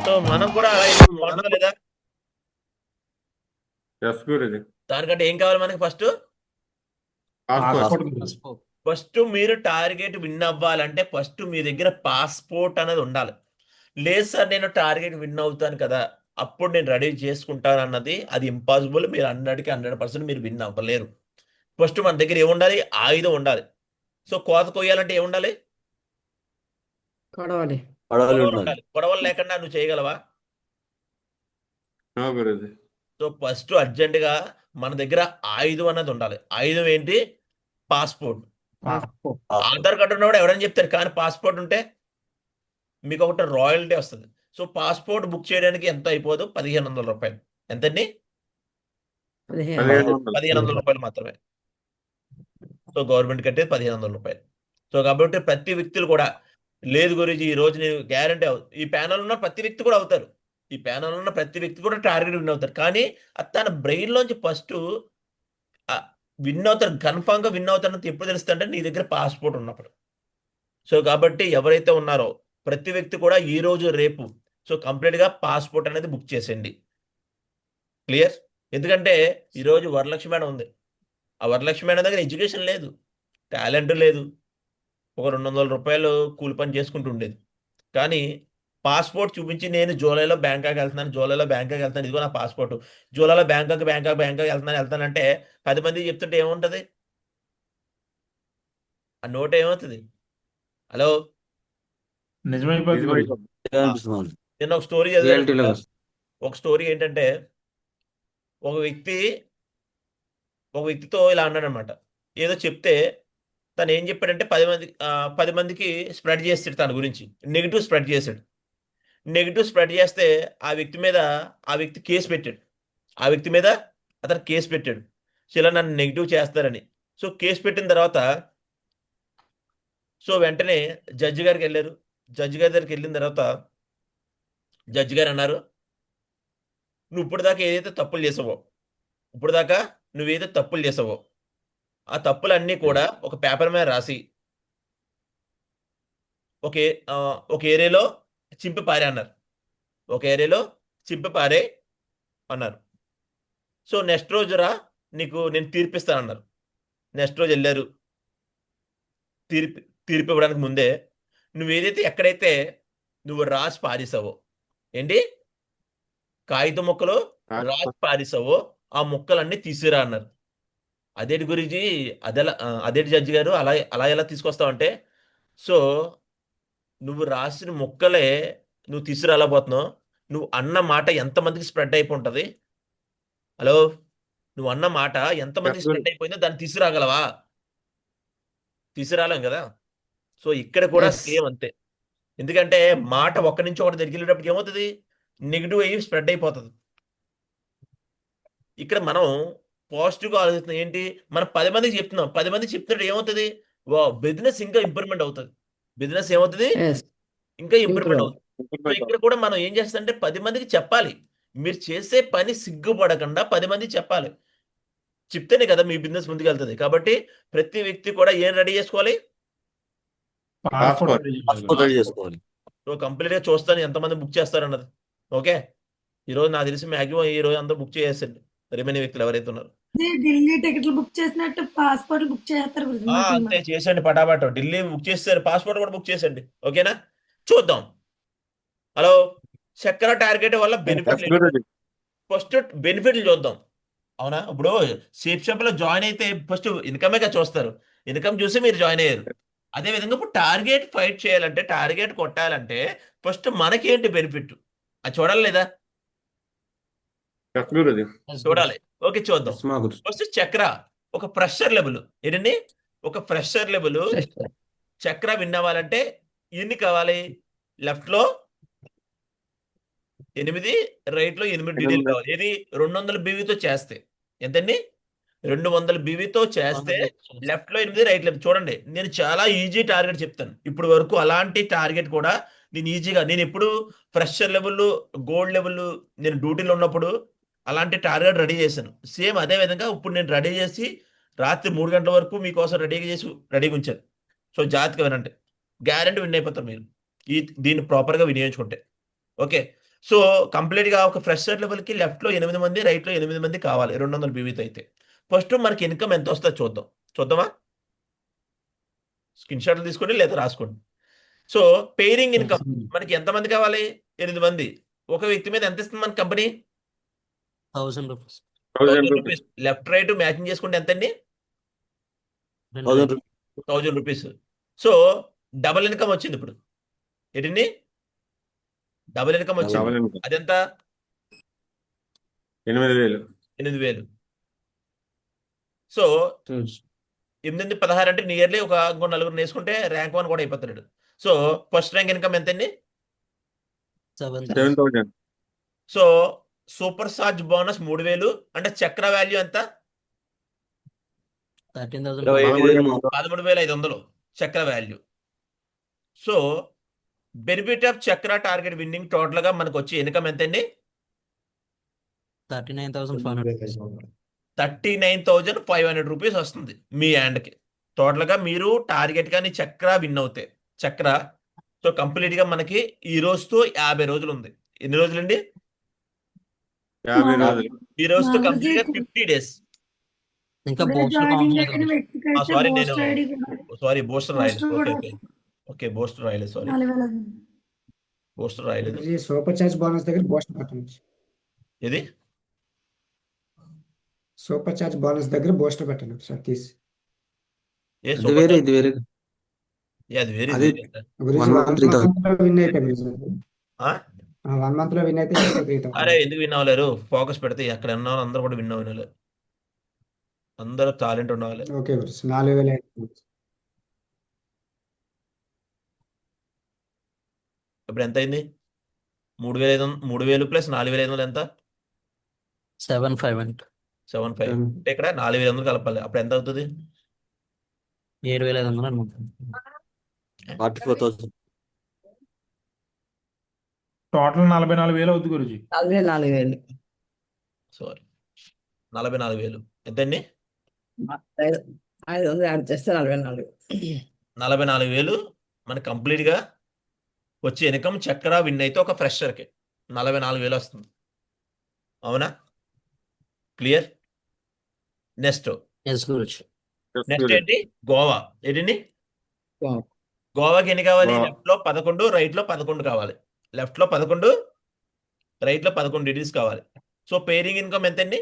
A: సో మనం కూడా అలా బాగుంటుందా లేదా?
D: Yes, Guruji.
A: దానికంటే ఏం కావాలి మనకి?
C: పాస్పోర్ట్ గురూజీ.
A: ఫస్ట్ మీరు టార్గెట్ విన్ అవ్వాలంటే ఫస్ట్ మీ దగ్గర పాస్పోర్ట్ అనేది ఉండాలి. లేదు సార్, నేను టార్గెట్ విన్ అవుతాను కదా, అప్పుడు నేను రెడీ చేసుకుంటాను అన్నది అది ఇంపాసిబుల్. మీరు 100కి 100% మీరు విన్ అవ్వలేరు. ఫస్ట్ మన దగ్గర ఏముండాలి? ఆయుధం ఉండాలి. సో కోత కొయ్యాలంటే ఏముండాలి?
B: కొడవలి.
E: పడవలు
A: గొడవలు
E: ఉండాలి.
A: ఉండాలి. గొడవలు లేకుండా నువ్వు చేయగలవా?
D: No, Guruji.
A: సో ఫస్ట్ అర్జెంటుగా మన దగ్గర ఆయుధం అన్నది ఉండాలి. ఆయుధం ఏంటి? పాస్పోర్ట్.
B: పాస్పోర్ట్.
A: ఆధార్ కార్డు ఉన్నవాడు ఎవరైనా చెప్తారు, కానీ పాస్పోర్ట్ ఉంటే మీకు ఒకటి రాయల్టీ వస్తుంది. సో పాస్పోర్ట్ బుక్ చేయడానికి ఎంత అయిపోదు? ₹1,500. ఎంతండి?
B: 15.
A: ₹1,500 మాత్రమే. సో గవర్నమెంట్ కట్టేది ₹1,500. సో కాబట్టి ప్రతి వ్యక్తులు కూడా, లేదు గురూజీ ఈ రోజు నేను గ్యారంటీ ఈ ప్యానల్ ఉన్న ప్రతి వ్యక్తి కూడా అవుతారు. ఈ ప్యానల్ ఉన్న ప్రతి వ్యక్తి కూడా టార్గెట్ విన్ అవుతారు. కానీ అది తన బ్రెయిన్లోంచి ఫస్ట్ విన్ అవుతారు, కన్ఫామ్గా విన్ అవుతారని ఎప్పుడు తెలుస్తుందంటే నీ దగ్గర పాస్పోర్ట్ ఉన్నప్పుడు. సో కాబట్టి ఎవరైతే ఉన్నారో ప్రతి వ్యక్తి కూడా ఈ రోజు రేపు సో కంప్లీట్గా పాస్పోర్ట్ అనేది బుక్ చేసేయండి. క్లియర్? ఎందుకంటే ఈరోజు వరలక్ష్మి మేడం ఉంది. ఆ వరలక్ష్మి మేడం దగ్గర ఎడ్యుకేషన్ లేదు, టాలెంట్ లేదు, ఒక ₹200 కూలి పని చేసుకుంటూ ఉండేది. కానీ పాస్పోర్ట్ చూపించి నేను జూలైలో బ్యాంకాక్ వెళ్తున్నాను, ఇదిగో నా పాస్పోర్ట్, జూలైలో బ్యాంకాక్ వెళ్తానంటే 10 మంది చెప్తుంటే ఏముంటుంది? ఆ నోట్ ఏమవుతుంది? హలో,
C: నిజమైపోతుంది గురూజీ.
E: అనిపిస్తుంది.
A: నేను ఒక స్టోరీ
D: Reality లో
A: చదివాను. ఒక స్టోరీ ఏంటంటే ఒక వ్యక్తితో ఇలా అన్నాడనమాట. ఏదో చెప్తే తను ఏం చెప్పాడంటే 10 మందికి స్ప్రెడ్ చేస్తాడు తన గురించి. నెగిటివ్ స్ప్రెడ్ చేశాడు. నెగిటివ్ స్ప్రెడ్ చేస్తే ఆ వ్యక్తి కేసు పెట్టాడు. అతను కేసు పెట్టాడు. సో ఇలా నన్ను నెగిటివ్ చేస్తారని. సో కేసు పెట్టిన తర్వాత సో వెంటనే జడ్జి గారికి వెళ్ళారు. జడ్జి గారి దగ్గరికి వెళ్ళిన తర్వాత జడ్జి గారు అన్నారు, నువ్వు ఇప్పటిదాకా ఏదైతే తప్పులు చేసావో ఆ తప్పులన్నీ కూడా ఒక పేపర్ మీద రాసి ఒక ఏరియాలో చింపి పారే అన్నారు. సో నెక్స్ట్ రోజు రా, నీకు నేను తీర్పిస్తానన్నారు. నెక్స్ట్ రోజు వెళ్ళారు. తీర్పు ఇవ్వడానికి ముందే ఎక్కడైతే నువ్వు రాసి పారేసావో, ఏంటి కాగితం ముక్కలు రాసి పారేసావో ఆ ముక్కలన్నీ తీసిరా అన్నారు. అదేంటి గురించి అదేంటి జడ్జి గారు అలా అలా ఎలా తీసుకొస్తావంటే, సో నువ్వు రాసిన ముక్కలే నువ్వు తీసుకురాలేకపోతున్నావు. నువ్వు అన్న మాట ఎంతమందికి స్ప్రెడ్ అయిపోతుంది? హలో, నువ్వు అన్న మాట ఎంతమందికి స్ప్రెడ్ అయిపోయిందో దాన్ని తీసుకురాగలవా? తీసుకురాలేం కదా. సో ఇక్కడ కూడా
E: Yes.
A: సేమ్ అంతే. ఎందుకంటే మాట ఒక్క నుంచి ఒకటి దగ్గరికి వెళ్ళేటప్పుడు ఏమవుతుంది? నెగిటివ్ అయ్యి స్ప్రెడ్ అయిపోతుంది. ఇక్కడ మనం పాజిటివ్గా ఆలోచిస్తున్నాం. ఏంటి, మనం 10 మందికి చెప్తున్నాం. 10 మందికి చెప్తుంటే ఏమవుతుంది? బిజినెస్ ఇంకా ఇంప్రూవ్మెంట్ అవుతుంది. బిజినెస్ ఏమవుతుంది? ఇంకా ఇంప్రూవ్మెంట్ అవుతుంది. సో ఇక్కడ కూడా మనం ఏం చేస్తామంటే 10 మందికి చెప్పాలి. మీరు చేసే పని సిగ్గుపడకుండా 10 మందికి చెప్పాలి. చెప్తేనే కదా మీ బిజినెస్ ముందుకు వెళ్తుంది. కాబట్టి ప్రతి వ్యక్తి కూడా ఏం రెడీ చేసుకోవాలి?
C: పాస్పోర్ట్
E: పాస్పోర్ట్ రెడీ చేసుకోవాలి.
A: సో కంప్లీట్గా చూస్తాను ఎంతమంది బుక్ చేస్తారన్నది. ఓకే, ఈరోజు నాకు తెలిసి మ్యాక్సిమం ఈ రోజు అందరూ బుక్ చేసేసండి, రిమైనింగ్ వ్యక్తులు ఎవరైతే ఉన్నారు.
B: ఢిల్లీ టికెట్లు బుక్ చేసినట్టు పాస్పోర్ట్ బుక్ చేస్తారు గురుజీ.
A: అంతే చేసండి పటాపట. ఢిల్లీ బుక్ చేస్తారు, పాస్పోర్ట్ కూడా బుక్ చేసండి. ఓకేనా, చూద్దాం. హలో, చక్కెర టార్గెట్ వల్ల బెనిఫిట్ ఫస్ట్ బెనిఫిట్లు చూద్దాం. అవునా, ఇప్పుడు షేప్ షాప్లో జాయిన్ అయితే ఫస్ట్ ఇన్కమేగా చూస్తారు. ఇన్కమ్ చూసి మీరు జాయిన్ అయ్యారు. అదే విధంగా ఇప్పుడు టార్గెట్ ఫైట్ చేయాలంటే, టార్గెట్ కొట్టాలంటే ఫస్ట్ మనకేంటి బెనిఫిట్ అది చూడాలి లేదా? చూడాలి. ఓకే, చూద్దాం. ఫస్ట్ చక్ర ఒక ప్రెషర్ లెవెల్. ఏంటండి, ఒక ప్రెషర్ లెవెల్ చక్ర విన్ అవ్వాలంటే ఎన్ని కావాలి? లెఫ్ట్ లో 8, రైట్ లో 8 డీటెయిల్ కావాలి. ఏది 200 బీవీతో చేస్తే ఎంతండి? 200 బీవీతో చేస్తే లెఫ్ట్ లో 8, రైట్ లో చూడండి. నేను చాలా ఈజీ టార్గెట్ చెప్తాను. ఇప్పుడు వరకు అలాంటి టార్గెట్ కూడా నేను ఈజీగా, నేను ఎప్పుడు ప్రెషర్ లెవెల్, గోల్డ్ లెవెల్ నేను డ్యూటీలో ఉన్నప్పుడు అలాంటి టార్గెట్ రెడీ చేశాను. సేమ్ అదే విధంగా ఇప్పుడు నేను రెడీ చేసి రాత్రి 3 గంటల వరకు మీకోసం రెడీగా ఉంచాను. సో జాగ్రత్తగా వినండి, గ్యారెంటీ విన్ అయిపోతారు మీరు దీన్ని ప్రాపర్గా వినియోగించుకుంటే. ఓకే, సో కంప్లీట్గా ఒక ఫ్రెషర్ లెవెల్కి లెఫ్ట్లో 8 మంది, రైట్లో 8 మంది కావాలి 200 బీవీతో అయితే. ఫస్ట్ మనకి ఇన్కమ్ ఎంత వస్తుందో చూద్దామా? స్క్రీన్ షాట్లు తీసుకోండి లేదా రాసుకోండి. సో పేరింగ్ ఇన్కమ్ మనకి ఎంతమంది కావాలి? 8 మంది. ఒక వ్యక్తి మీద ఎంత ఇస్తుంది మన company?
F: 1000 rupees.
A: 1000 rupees. Left right matching చేసుకుంటే ఎంతండి? 1000 రూపీస్. సో డబుల్ ఇన్కమ్ వచ్చింది. ఇప్పుడు ఏంటండి, డబుల్ ఇన్కమ్ వచ్చింది. అదెంత? 8,000. సో 8, 16 అంటే నియర్లీ ఒక ఇంకో 4 వేసుకుంటే ర్యాంక్ 1 కూడా అయిపోతాడు. సో ఫస్ట్ ర్యాంక్ ఇన్కమ్ ఎంతండి?
F: 7,000.
A: సో సూపర్ చార్జ్ బోనస్ 3,000 అంటే చక్ర వాల్యూ ఎంత?
F: 13,000.
A: 13,500 చక్ర వాల్యూ. సో బెనిఫిట్ ఆఫ్ చక్ర టార్గెట్ విన్నింగ్ టోటల్ గా మనకు వచ్చే ఇన్కమ్ ఎంతండి?
F: 39,500.
A: 39,500 రూపీస్ వస్తుంది మీ హ్యాండ్కి. టోటల్ గా మీరు టార్గెట్ కానీ చక్ర విన్ అవుతాయి. చక్ర సో కంప్లీట్ గా మనకి ఈ రోజుతో 50 రోజులు ఉంది. ఎన్ని రోజులండి?
D: 50 రోజులు.
A: ఈ రోజుతో కంప్లీట్ గా 50 డేస్.
F: ఇంకా పోస్టర్
A: సారీ బూస్టర్ రాయలేదు. ఓకే బూస్టర్ రాయలేదు, సారీ బూస్టర్ రాయలేదు.
G: సూపర్ చార్జ్ బోనస్ దగ్గర బూస్టర్ పెట్టండి.
A: ఇది
G: సూపర్ చార్జ్ బోనస్ దగ్గర బూస్టర్ పెట్టండి ఒకసారి తీసి.
A: ఏ
E: ఇది వేరే ఇది వేరే
A: అది వేరే
E: అది
G: గురించి
E: 1 month 3,000.
G: విన్ అయిపోయింది. 1 month లో విన్ అయితే
A: అరే ఎందుకు విన్ అవ్వలేరు? ఫోకస్ పెడితే ఎక్కడ ఉన్న అందరూ కూడా విన్ అవ్వలేరు. అందరూ టాలెంట్ ఉండాలి.
G: ఓకే గురించి 4,000
A: ఇప్పుడు ఎంత అయింది? 3,000 ప్లస్ 4,500 ఎంత?
F: 7,500.
A: 7,500 అంటే ఇక్కడ 4,500 కలపాలి. అప్పుడు ఎంత అవుతుంది?
F: 7,500 అనుకుంటాను.
E: 44,000.
C: టోటల్ 44,000 అవుతుంది గురుజీ.
B: 4,000
A: సారీ 44,000 ఎంతండి?
B: 500 యాడ్ చేస్తే 44.
A: 44,000 మనకి కంప్లీట్ గా వచ్చే ఇన్కమ్ చక్ర విన్ అయితే ఒక ఫ్రెషర్ కి 44,000 వస్తుంది. అవునా? Clear? Next
F: yes guruji.
A: Next ఏంటి? గోవా. ఏంటండి?
B: గోవా.
A: గోవాకి ఎన్ని కావాలి?
D: గోవా.
A: లెఫ్ట్ లో 11, రైట్ లో 11 కావాలి. లెఫ్ట్ లో 11, రైట్ లో 11 డీటెయిల్స్ కావాలి. సో పేరింగ్ ఇన్కమ్ ఎంతండి?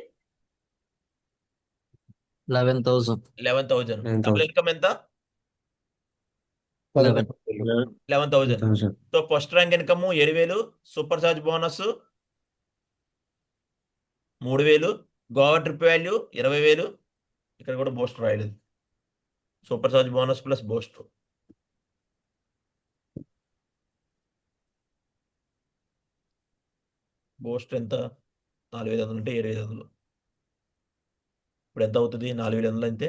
F: 11,000.
A: 11,000.
E: 11,000.
A: డబుల్ ఇన్కమ్ ఎంత?
F: 11.
A: 11,000. So first rank income 7,000, super charge bonus 3,000, Goa trip value 20,000. ఇక్కడ కూడా బూస్టర్ రాయలేదు. Super charge bonus plus booster. Booster ఎంత? 4,500 అంటే 7,500. ఇప్పుడు ఎంత అవుతుంది? 4,500 అయితే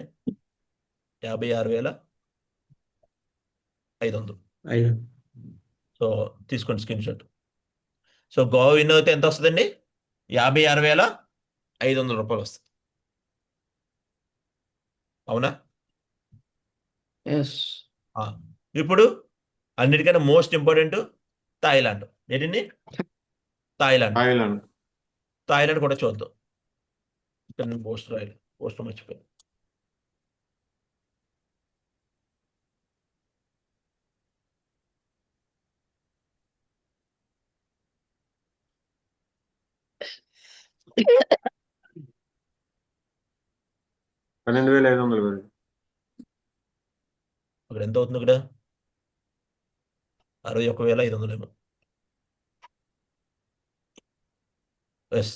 A: 56,500. సో తీసుకోండి screen shot. So Goa win అయితే ఎంత వస్తుందండి? 56,500 రూపాయలు వస్తుంది. అవునా?
F: Yes.
A: ఇప్పుడు అన్నిటికన్నా మోస్ట్ ఇంపార్టెంట్ థాయిలాండ్. ఏంటండి? థాయిలాండ్.
D: థాయిలాండ్.
A: థాయిలాండ్ కూడా చూద్దాం. ఇక్కడ నేను పోస్టర్ రాయాలి. పోస్టర్ మర్చిపోయాను.
D: $12,500.
A: అక్కడ ఎంత అవుతుంది? ఇక్కడ 61,500 ఏమో. ఎస్.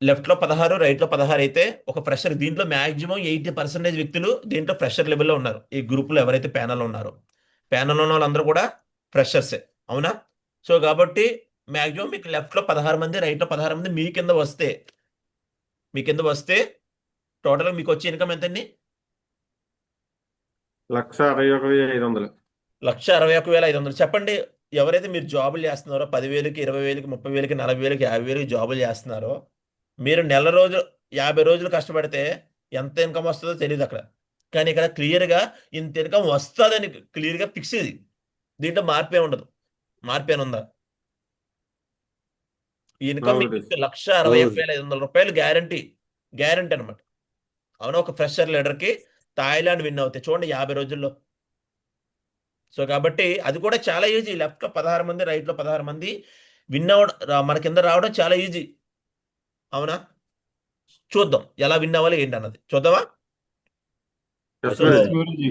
A: లెఫ్ట్లో 16, రైట్లో 16 అయితే ఒక ఫ్రెషర్. దీంట్లో మ్యాక్సిమం 80% వ్యక్తులు దీంట్లో ఫ్రెషర్ లెవెల్లో ఉన్నారు. ఈ గ్రూప్లో ఎవరైతే ప్యానల్లో ఉన్నారో, ప్యానల్లో ఉన్న వాళ్ళందరూ కూడా ఫ్రెషర్సే. అవునా? సో కాబట్టి మ్యాక్సిమం మీకు లెఫ్ట్లో 16 మంది, రైట్లో 16 మంది మీ కింద వస్తే టోటల్గా మీకు వచ్చే ఇన్కమ్ ఎంతండి?
D: 161,500.
A: 161,500. చెప్పండి, ఎవరైతే మీరు జాబులు చేస్తున్నారో 10,000కి, 20,000కి, 30,000కి, 40,000కి, 50,000కి జాబులు చేస్తున్నారో, మీరు 50 రోజులు కష్టపడితే ఎంత ఇన్కమ్ వస్తుందో తెలియదు అక్కడ. కానీ ఇక్కడ క్లియర్గా ఇంత ఇన్కమ్ వస్తుందని క్లియర్గా ఫిక్స్. ఇది దీంట్లో మార్పే ఉండదు. మార్పేనుందా? ఈ ఇన్కమ్
D: అవును.
A: 161,500 రూపాయలు గ్యారంటీ అనమాట. అవునా? ఒక ఫ్రెషర్ లీడర్కి థాయిలాండ్ విన్ అవుతాయి చూడండి 50 రోజుల్లో. సో కాబట్టి అది కూడా చాలా ఈజీ. లెఫ్ట్లో 16 మంది, రైట్లో 16 మంది విన్ అవ్వడం, మన కింద రావడం చాలా ఈజీ. అవునా? చూద్దాం ఎలా విన్ అవ్వాలి ఏంటి అన్నది చూద్దామా?
D: Yes,
A: so
D: Guruji.
C: గురూజీ.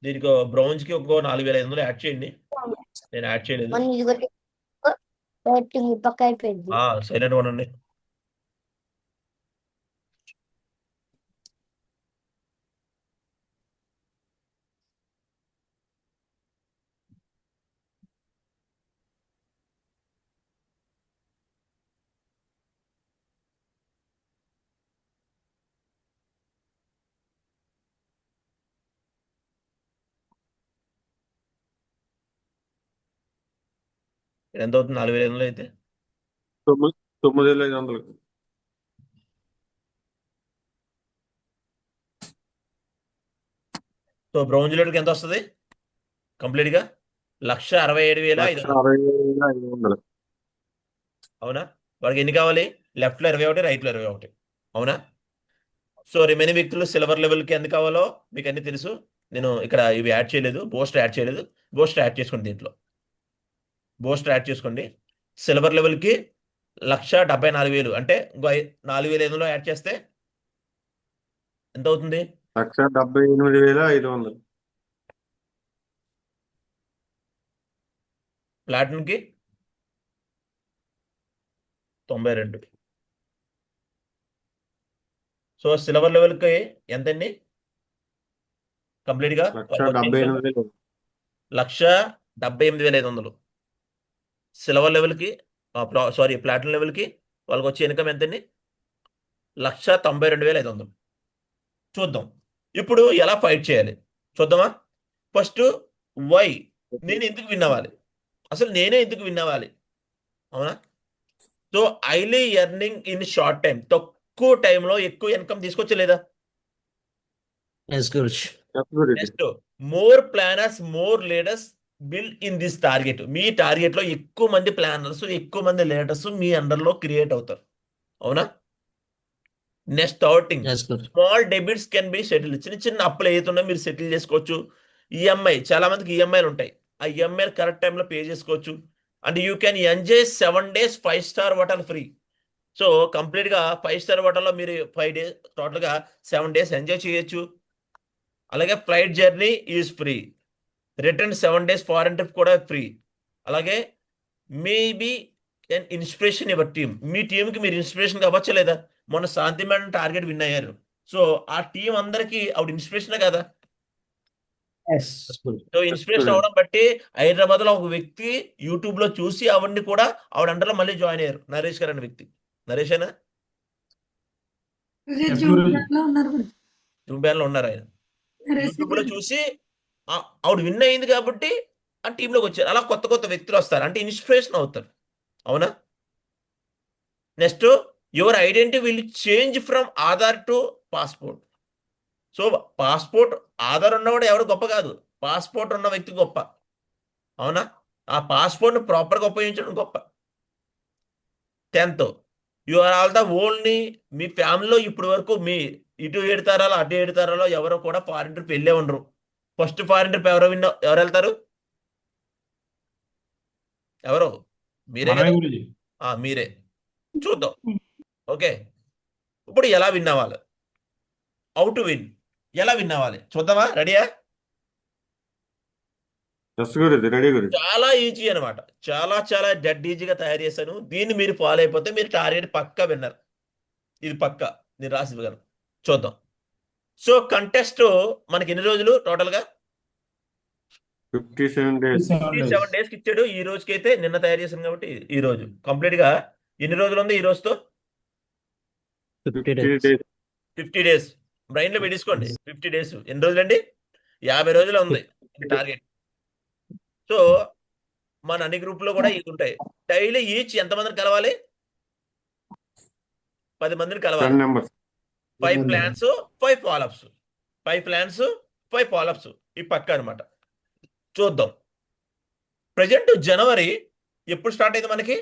A: దీనికి బ్రౌన్స్కి ఒక 4,500 యాడ్ చేయండి. నేను యాడ్ చేయలేదు.
H: పక్క అయిపోయింది.
A: సైలెంట్ ఉండండి. ఎంత అవుతుంది? 4,500 అయితే
D: 9,500.
A: సో బ్రౌన్ లీడర్కి ఎంత వస్తుంది కంప్లీట్గా? 167,500.
D: 167,500.
A: అవునా? వాడికి ఎన్ని కావాలి? లెఫ్ట్లో 21, రైట్లో 21. అవునా? సో రిమైనింగ్ వ్యక్తులు సిల్వర్ లెవెల్కి ఎంత కావాలో మీకు అన్ని తెలుసు. నేను ఇక్కడ ఇవి యాడ్ చేయలేదు. బూస్టర్ యాడ్ చేయలేదు. బూస్టర్ యాడ్ చేసుకోండి. దీంట్లో బూస్టర్ యాడ్ చేసుకోండి. సిల్వర్ లెవెల్కి 174,000 అంటే ఇంకో 4,500 యాడ్ చేస్తే ఎంత అవుతుంది?
D: 178,500.
A: ప్లాటినంకి 92. సో సిల్వర్ లెవెల్కి ఎంతండి కంప్లీట్గా?
D: 178,500.
A: 178,500. సిల్వర్ లెవెల్కి ప్లాటినం లెవెల్కి వాళ్ళకి వచ్చే ఇన్కమ్ ఎంతండి? 192,500. చూద్దాం ఇప్పుడు ఎలా ఫైట్ చేయాలి చూద్దామా? ఫస్ట్ వై నేను ఎందుకు విన్ అవ్వాలి? అసలు నేనే ఎందుకు విన్ అవ్వాలి? అవునా? So highly earning in short time, తక్కువ టైంలో ఎక్కువ ఇన్కమ్ తీసుకొచ్చలేదా?
F: Yes, Guruji.
D: Yes, Guruji.
A: Next more planners, more leaders build in this target. మీ టార్గెట్లో ఎక్కువ మంది ప్లానర్స్, ఎక్కువ మంది లీడర్స్ మీ అండర్లో క్రియేట్ అవుతారు. అవునా? Next outing,
F: Yes, Guruji.
A: Small debits can be settle. చిన్న చిన్న అప్పులు ఏదైతున్నా మీరు సెటిల్ చేసుకోవచ్చు. ఈఎంఐ, చాలా మందికి ఈఎంఐలు ఉంటాయి. ఆ ఈఎంఐలు కరెక్ట్ టైంలో పే చేసుకోవచ్చు. And you can enjoy 7 days 5-star hotel free. So కంప్లీట్గా 5 స్టార్ హోటల్లో మీరు 5 డేస్ టోటల్గా 7 డేస్ ఎంజాయ్ చేయొచ్చు. అలాగే flight journey is free, return 7 days foreign trip కూడా ఫ్రీ. అలాగే maybe and inspiration your team, మీ టీంకి మీరు ఇన్స్పిరేషన్ కావచ్చు లేదా. మొన్న శాంతి మేడం టార్గెట్ విన్ అయ్యారు. సో ఆ టీం అందరికీ ఆవిడ ఇన్స్పిరేషనే కదా.
F: ఎస్.
A: సో ఇన్స్పిరేషన్ అవడం బట్టి హైదరాబాద్ లో ఒక వ్యక్తి యూట్యూబ్ లో చూసి ఆవిడ్ని కూడా ఆవిడ అండర్లో మళ్ళీ జాయిన్ అయ్యారు. నరేష్ గారు అనే వ్యక్తి. నరేషేనా?
C: Yes,
B: Zoom
C: Guruji.
B: లో ఉన్నారు గురుజీ.
A: జూమ్ బ్యాన్ లో ఉన్నారు ఆయన.
B: నరేష్
A: యూట్యూబ్ లో చూసి ఆవిడ విన్ అయింది కాబట్టి ఆ టీంలోకి వచ్చారు. అలా కొత్త కొత్త వ్యక్తులు వస్తారు, అంటే ఇన్స్పిరేషన్ అవుతారు. అవునా? Next, your identity will change from Aadhaar to passport. So passport, Aadhaar ఉన్నవాడు ఎవరు గొప్ప కాదు, పాస్పోర్ట్ ఉన్న వ్యక్తి గొప్ప. అవునా? ఆ పాస్పోర్ట్ని ప్రాపర్గా ఉపయోగించడం గొప్ప. 10th, you are all the only, మీ ఫ్యామిలీలో ఇప్పటి వరకు మీ ఇటు 7 తరాలు అటు 7 తరాలు ఎవరు కూడా ఫారిన్ ట్రిప్ వెళ్ళే ఉండరు. ఫస్ట్ ఫారిన్ ట్రిప్ ఎవరు వెళ్తారు? ఎవరు? మీరే
C: మనమే
A: కదా.
C: గురూజీ.
A: మీరే. చూద్దాం. ఓకే, ఇప్పుడు ఎలా విన్ అవ్వాలి, హౌ టు విన్, ఎలా విన్ అవ్వాలి చూద్దామా? రెడీయా?
D: Yes guruji, ready guruji.
A: చాలా ఈజీ అనమాట. చాలా చాలా డెడ్ ఈజీగా తయారు చేశాను. దీన్ని మీరు ఫాలో అయిపోతే మీరు టార్గెట్ పక్కా విన్నర్. ఇది పక్కా నేను రాసి ఇవ్వగలను. చూద్దాం. సో కంటెస్ట్ మనకి ఎన్ని రోజులు టోటల్గా?
D: 57 days.
A: 57 డేస్కి ఇచ్చాడు. ఈ రోజుకి అయితే నిన్న తయారు చేశాను కాబట్టి ఈ రోజు కంప్లీట్గా ఎన్ని రోజులు ఉంది ఈ రోజుతో?
F: 50
D: 50
F: days.
D: days.
A: 50 డేస్. బ్రెయిన్లో పెట్టేసుకోండి. 50 డేస్ ఎన్ని రోజులండి? 50 రోజులు ఉంది టార్గెట్. సో మన అన్ని గ్రూప్లో కూడా ఇది ఉంటాయి. డైలీ ఈచ్ ఎంతమందిని కలవాలి? 10 మందిని
D: 10
A: కలవాలి.
D: numbers.
A: 5 plans 5 follow-ups. 5 plans 5 follow-ups. ఈ పక్క అనమాట. చూద్దాం. ప్రజెంట్ జనవరి ఎప్పుడు స్టార్ట్ అయింది మనకి?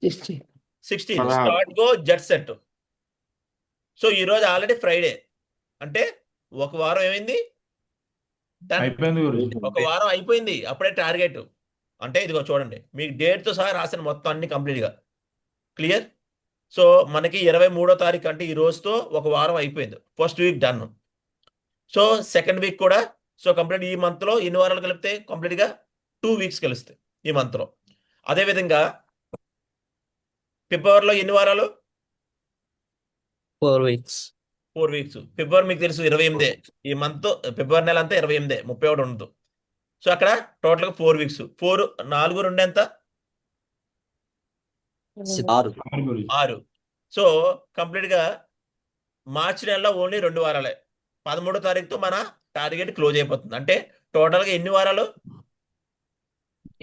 F: 60.
A: 16
D: 16.
A: Start go jet set. So ఈరోజు ఆల్రెడీ ఫ్రైడే, అంటే ఒక వారం ఏమైంది? Done.
C: అయిపోయింది గురూజీ.
A: ఒక వారం అయిపోయింది. అప్పుడే టార్గెట్. అంటే ఇదిగో చూడండి, మీకు డేట్తో సహా రాసిన మొత్తం అన్ని కంప్లీట్గా క్లియర్. సో మనకి 23వ తారీఖు అంటే ఈ రోజుతో ఒక వారం అయిపోయింది. First week done. So second week కూడా. సో కంప్లీట్ ఈ మంత్లో ఎన్ని వారాలు కలిపితే కంప్లీట్గా 2 వీక్స్ కలుస్తాయి ఈ మంత్లో. అదేవిధంగా ఫిబ్రవరిలో ఎన్ని వారాలు?
F: 4 weeks.
A: 4 వీక్స్. ఫిబ్రవరి మీకు తెలుసు 28. ఈ మంత్ ఫిబ్రవరి నెల అంతా 28, 31 ఉండదు. సో అక్కడ టోటల్గా 4 వీక్స్. 4 4 2 ఎంత?
E: 6.
C: అవును గురూజీ.
A: 6. సో కంప్లీట్గా మార్చి నెలలో ఓన్లీ 2 వారాలే. 13వ తారీఖుతో మన టార్గెట్ క్లోజ్ అయిపోతుంది. అంటే టోటల్గా ఎన్ని వారాలు?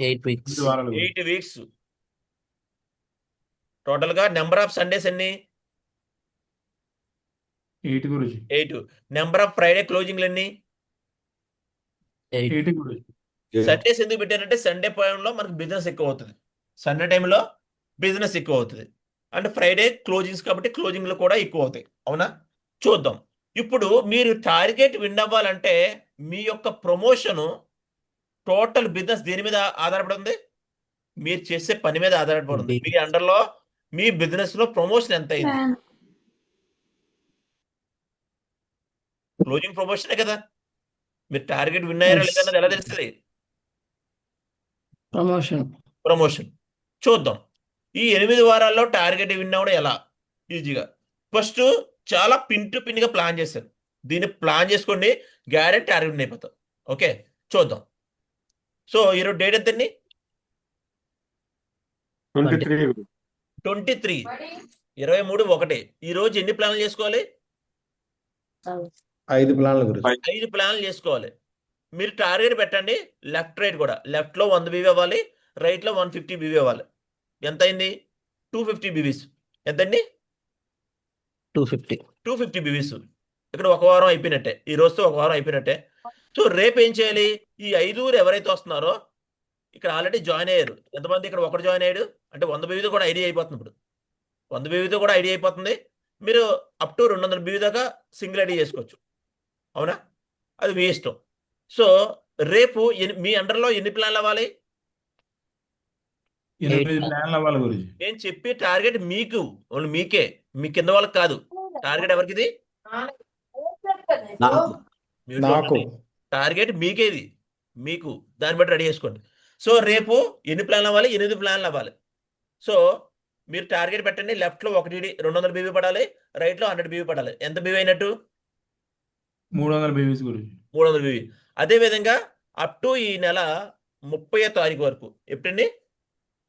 F: 8 weeks.
C: 8 వారాలు గురూజీ.
A: 8 వీక్స్. టోటల్గా నెంబర్ ఆఫ్ సండేస్ ఎన్ని?
C: 8 గురూజీ.
A: 8. నెంబర్ ఆఫ్ ఫ్రైడే క్లోజింగ్లు ఎన్ని?
C: 8 గురూజీ.
A: సండేస్ ఎందుకు పెట్టారంటే సండే టైంలో మనకు బిజినెస్ ఎక్కువ అవుతుంది. సండే టైంలో బిజినెస్ ఎక్కువ అవుతుంది. అంటే ఫ్రైడే క్లోజింగ్స్ కాబట్టి క్లోజింగ్లు కూడా ఎక్కువ అవుతాయి. అవునా? చూద్దాం. ఇప్పుడు మీరు టార్గెట్ విన్ అవ్వాలంటే మీ యొక్క ప్రమోషను, టోటల్ బిజినెస్ దేని మీద ఆధారపడి ఉంది? మీరు చేసే పని మీద ఆధారపడి ఉంది. మీ అండర్లో మీ బిజినెస్లో ప్రమోషన్ ఎంత అయింది? క్లోజింగ్ ప్రమోషనే కదా. మీరు టార్గెట్ విన్ అయ్యారా లేదా అన్నది ఎలా తెలుస్తుంది? ప్రమోషన్. చూద్దాం. ఈ 8 వారాల్లో టార్గెట్ విన్ అవ్వడం ఎలా ఈజీగా. ఫస్ట్ చాలా పిన్ టు పిన్గా ప్లాన్ చేశారు. దీన్ని ప్లాన్ చేసుకోండి, గ్యారెంటీ టార్గెట్ విన్ అయిపోతాం. ఓకే, చూద్దాం. సో ఈరోజు డేట్ ఎంతండి?
D: 23 గురూజీ.
A: 23. 23/1. ఈరోజు ఎన్ని ప్లాన్లు చేసుకోవాలి?
E: 5 ప్లాన్లు గురూజీ.
A: 5 ప్లాన్లు చేసుకోవాలి. మీరు టార్గెట్ పెట్టండి. లెఫ్ట్ రైట్ కూడా. లెఫ్ట్లో 100 బీవీ అవ్వాలి, రైట్లో 150 బీవీ అవ్వాలి. ఎంత అయింది? 250 బీవీస్. ఎంతండి? 250 బీవీస్. ఇక్కడ ఒక వారం అయిపోయినట్టే. ఈ రోజుతో ఒక వారం అయిపోయినట్టే. సో రేపు ఏం చేయాలి? ఈ 5 ఎవరైతే వస్తున్నారో ఇక్కడ ఆల్రెడీ జాయిన్ అయ్యారు. ఎంతమంది? ఇక్కడ ఒకటి జాయిన్ అయ్యాడు అంటే 100 బీవీతో కూడా ఐడియా అయిపోతుంది. ఇప్పుడు 100 బీవీతో కూడా ఐడియా అయిపోతుంది. మీరు అప్ టు 200 బీవీ దాకా సింగిల్ ఐడి చేసుకోవచ్చు. అవునా? అది మీ ఇష్టం. సో రేపు మీ అండర్లో ఎన్ని ప్లాన్లు అవ్వాలి?
C: ఎనిమిది ప్లాన్లు అవ్వాలి గురుజీ.
A: నేను చెప్పే టార్గెట్ మీకు, ఓన్లీ మీకే, మీ కింద వాళ్ళకి కాదు. టార్గెట్ ఎవరికి ఇది?
E: నాకు
A: మ్యూట్లో
F: నాకు.
A: ఉండండి. టార్గెట్ మీకే ఇది, మీకు. దాన్ని బట్టి రెడీ చేసుకోండి. సో రేపు ఎన్ని ప్లాన్లు అవ్వాలి? 8 ప్లాన్లు అవ్వాలి. సో మీరు టార్గెట్ పెట్టండి. లెఫ్ట్లో 200 బీవీ పడాలి, రైట్లో 100 బీవీ పడాలి. ఎంత బీవీ అయినట్టు?
C: 300 బేబీస్ గురుజీ.
A: 300 బీవీ. అదేవిధంగా అప్ టు ఈ నెల 30వ తారీఖు వరకు, ఎప్పుడండి?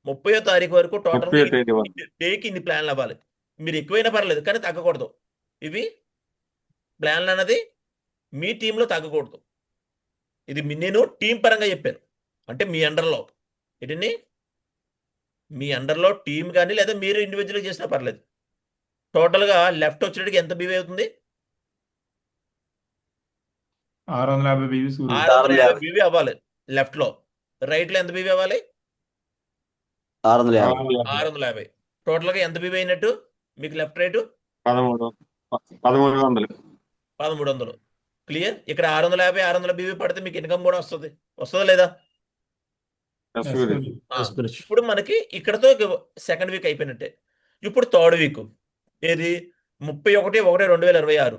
A: 30వ తారీఖు వరకు టోటల్
D: 30వ తేదీ వరకు.
A: డేకి ఇన్ని ప్లాన్లు అవ్వాలి. మీరు ఎక్కువైనా పర్లేదు కానీ తగ్గకూడదు. ఇవి ప్లాన్లు అన్నది మీ టీంలో తగ్గకూడదు. ఇది నేను టీం పరంగా చెప్పాను. అంటే మీ అండర్లో ఏంటండి, మీ అండర్లో టీం కానీ లేదా మీరు ఇండివిజువల్గా చేసినా పర్లేదు. టోటల్గా లెఫ్ట్ వచ్చేటికి ఎంత బీవీ అవుతుంది?
C: 650 బేబీస్ గురుజీ.
A: 650 బీవీ అవ్వాలి లెఫ్ట్లో. రైట్లో ఎంత బీవీ అవ్వాలి?
E: 650.
A: 650. టోటల్గా ఎంత బీవీ అయినట్టు మీకు లెఫ్ట్ రైట్?
D: 1300.
A: 1300. క్లియర్. ఇక్కడ 650 600 బీవీ పడితే మీకు ఇన్కమ్ కూడా వస్తుంది. వస్తుందా లేదా?
D: Yes,
C: Yes,
D: Guruji.
C: గురుజీ.
A: ఆ,
F: Yes, గురుజీ.
A: ఇప్పుడు మనకి ఇక్కడతో సెకండ్ వీక్ అయిపోయినట్టే. ఇప్పుడు థర్డ్ వీక్ ఏది? 31/1/2026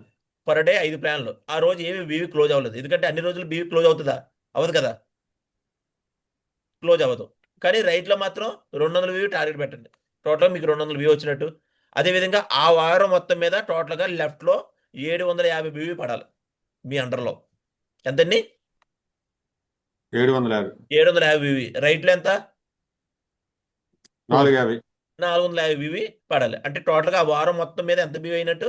A: పర్ డే 5 ప్లాన్లు. ఆ రోజు ఏమి బీవీ క్లోజ్ అవ్వలేదు, ఎందుకంటే అన్ని రోజులు బీవీ క్లోజ్ అవుతుందా? అవ్వదు కదా, క్లోజ్ అవ్వదు. కానీ రైట్లో మాత్రం 200 బీవీ టార్గెట్ పెట్టండి. టోటల్ మీకు 200 బీవీ వచ్చినట్టు. అదేవిధంగా ఆ వారం మొత్తం మీద టోటల్గా లెఫ్ట్లో 750 బీవీ పడాలి మీ అండర్లో. ఎంతండి?
D: 750.
A: 750 బీవీ. రైట్లో ఎంత?
D: 450.
A: 450 బీవీ పడాలి. అంటే టోటల్గా ఆ వారం మొత్తం మీద ఎంత బీవీ అయినట్టు?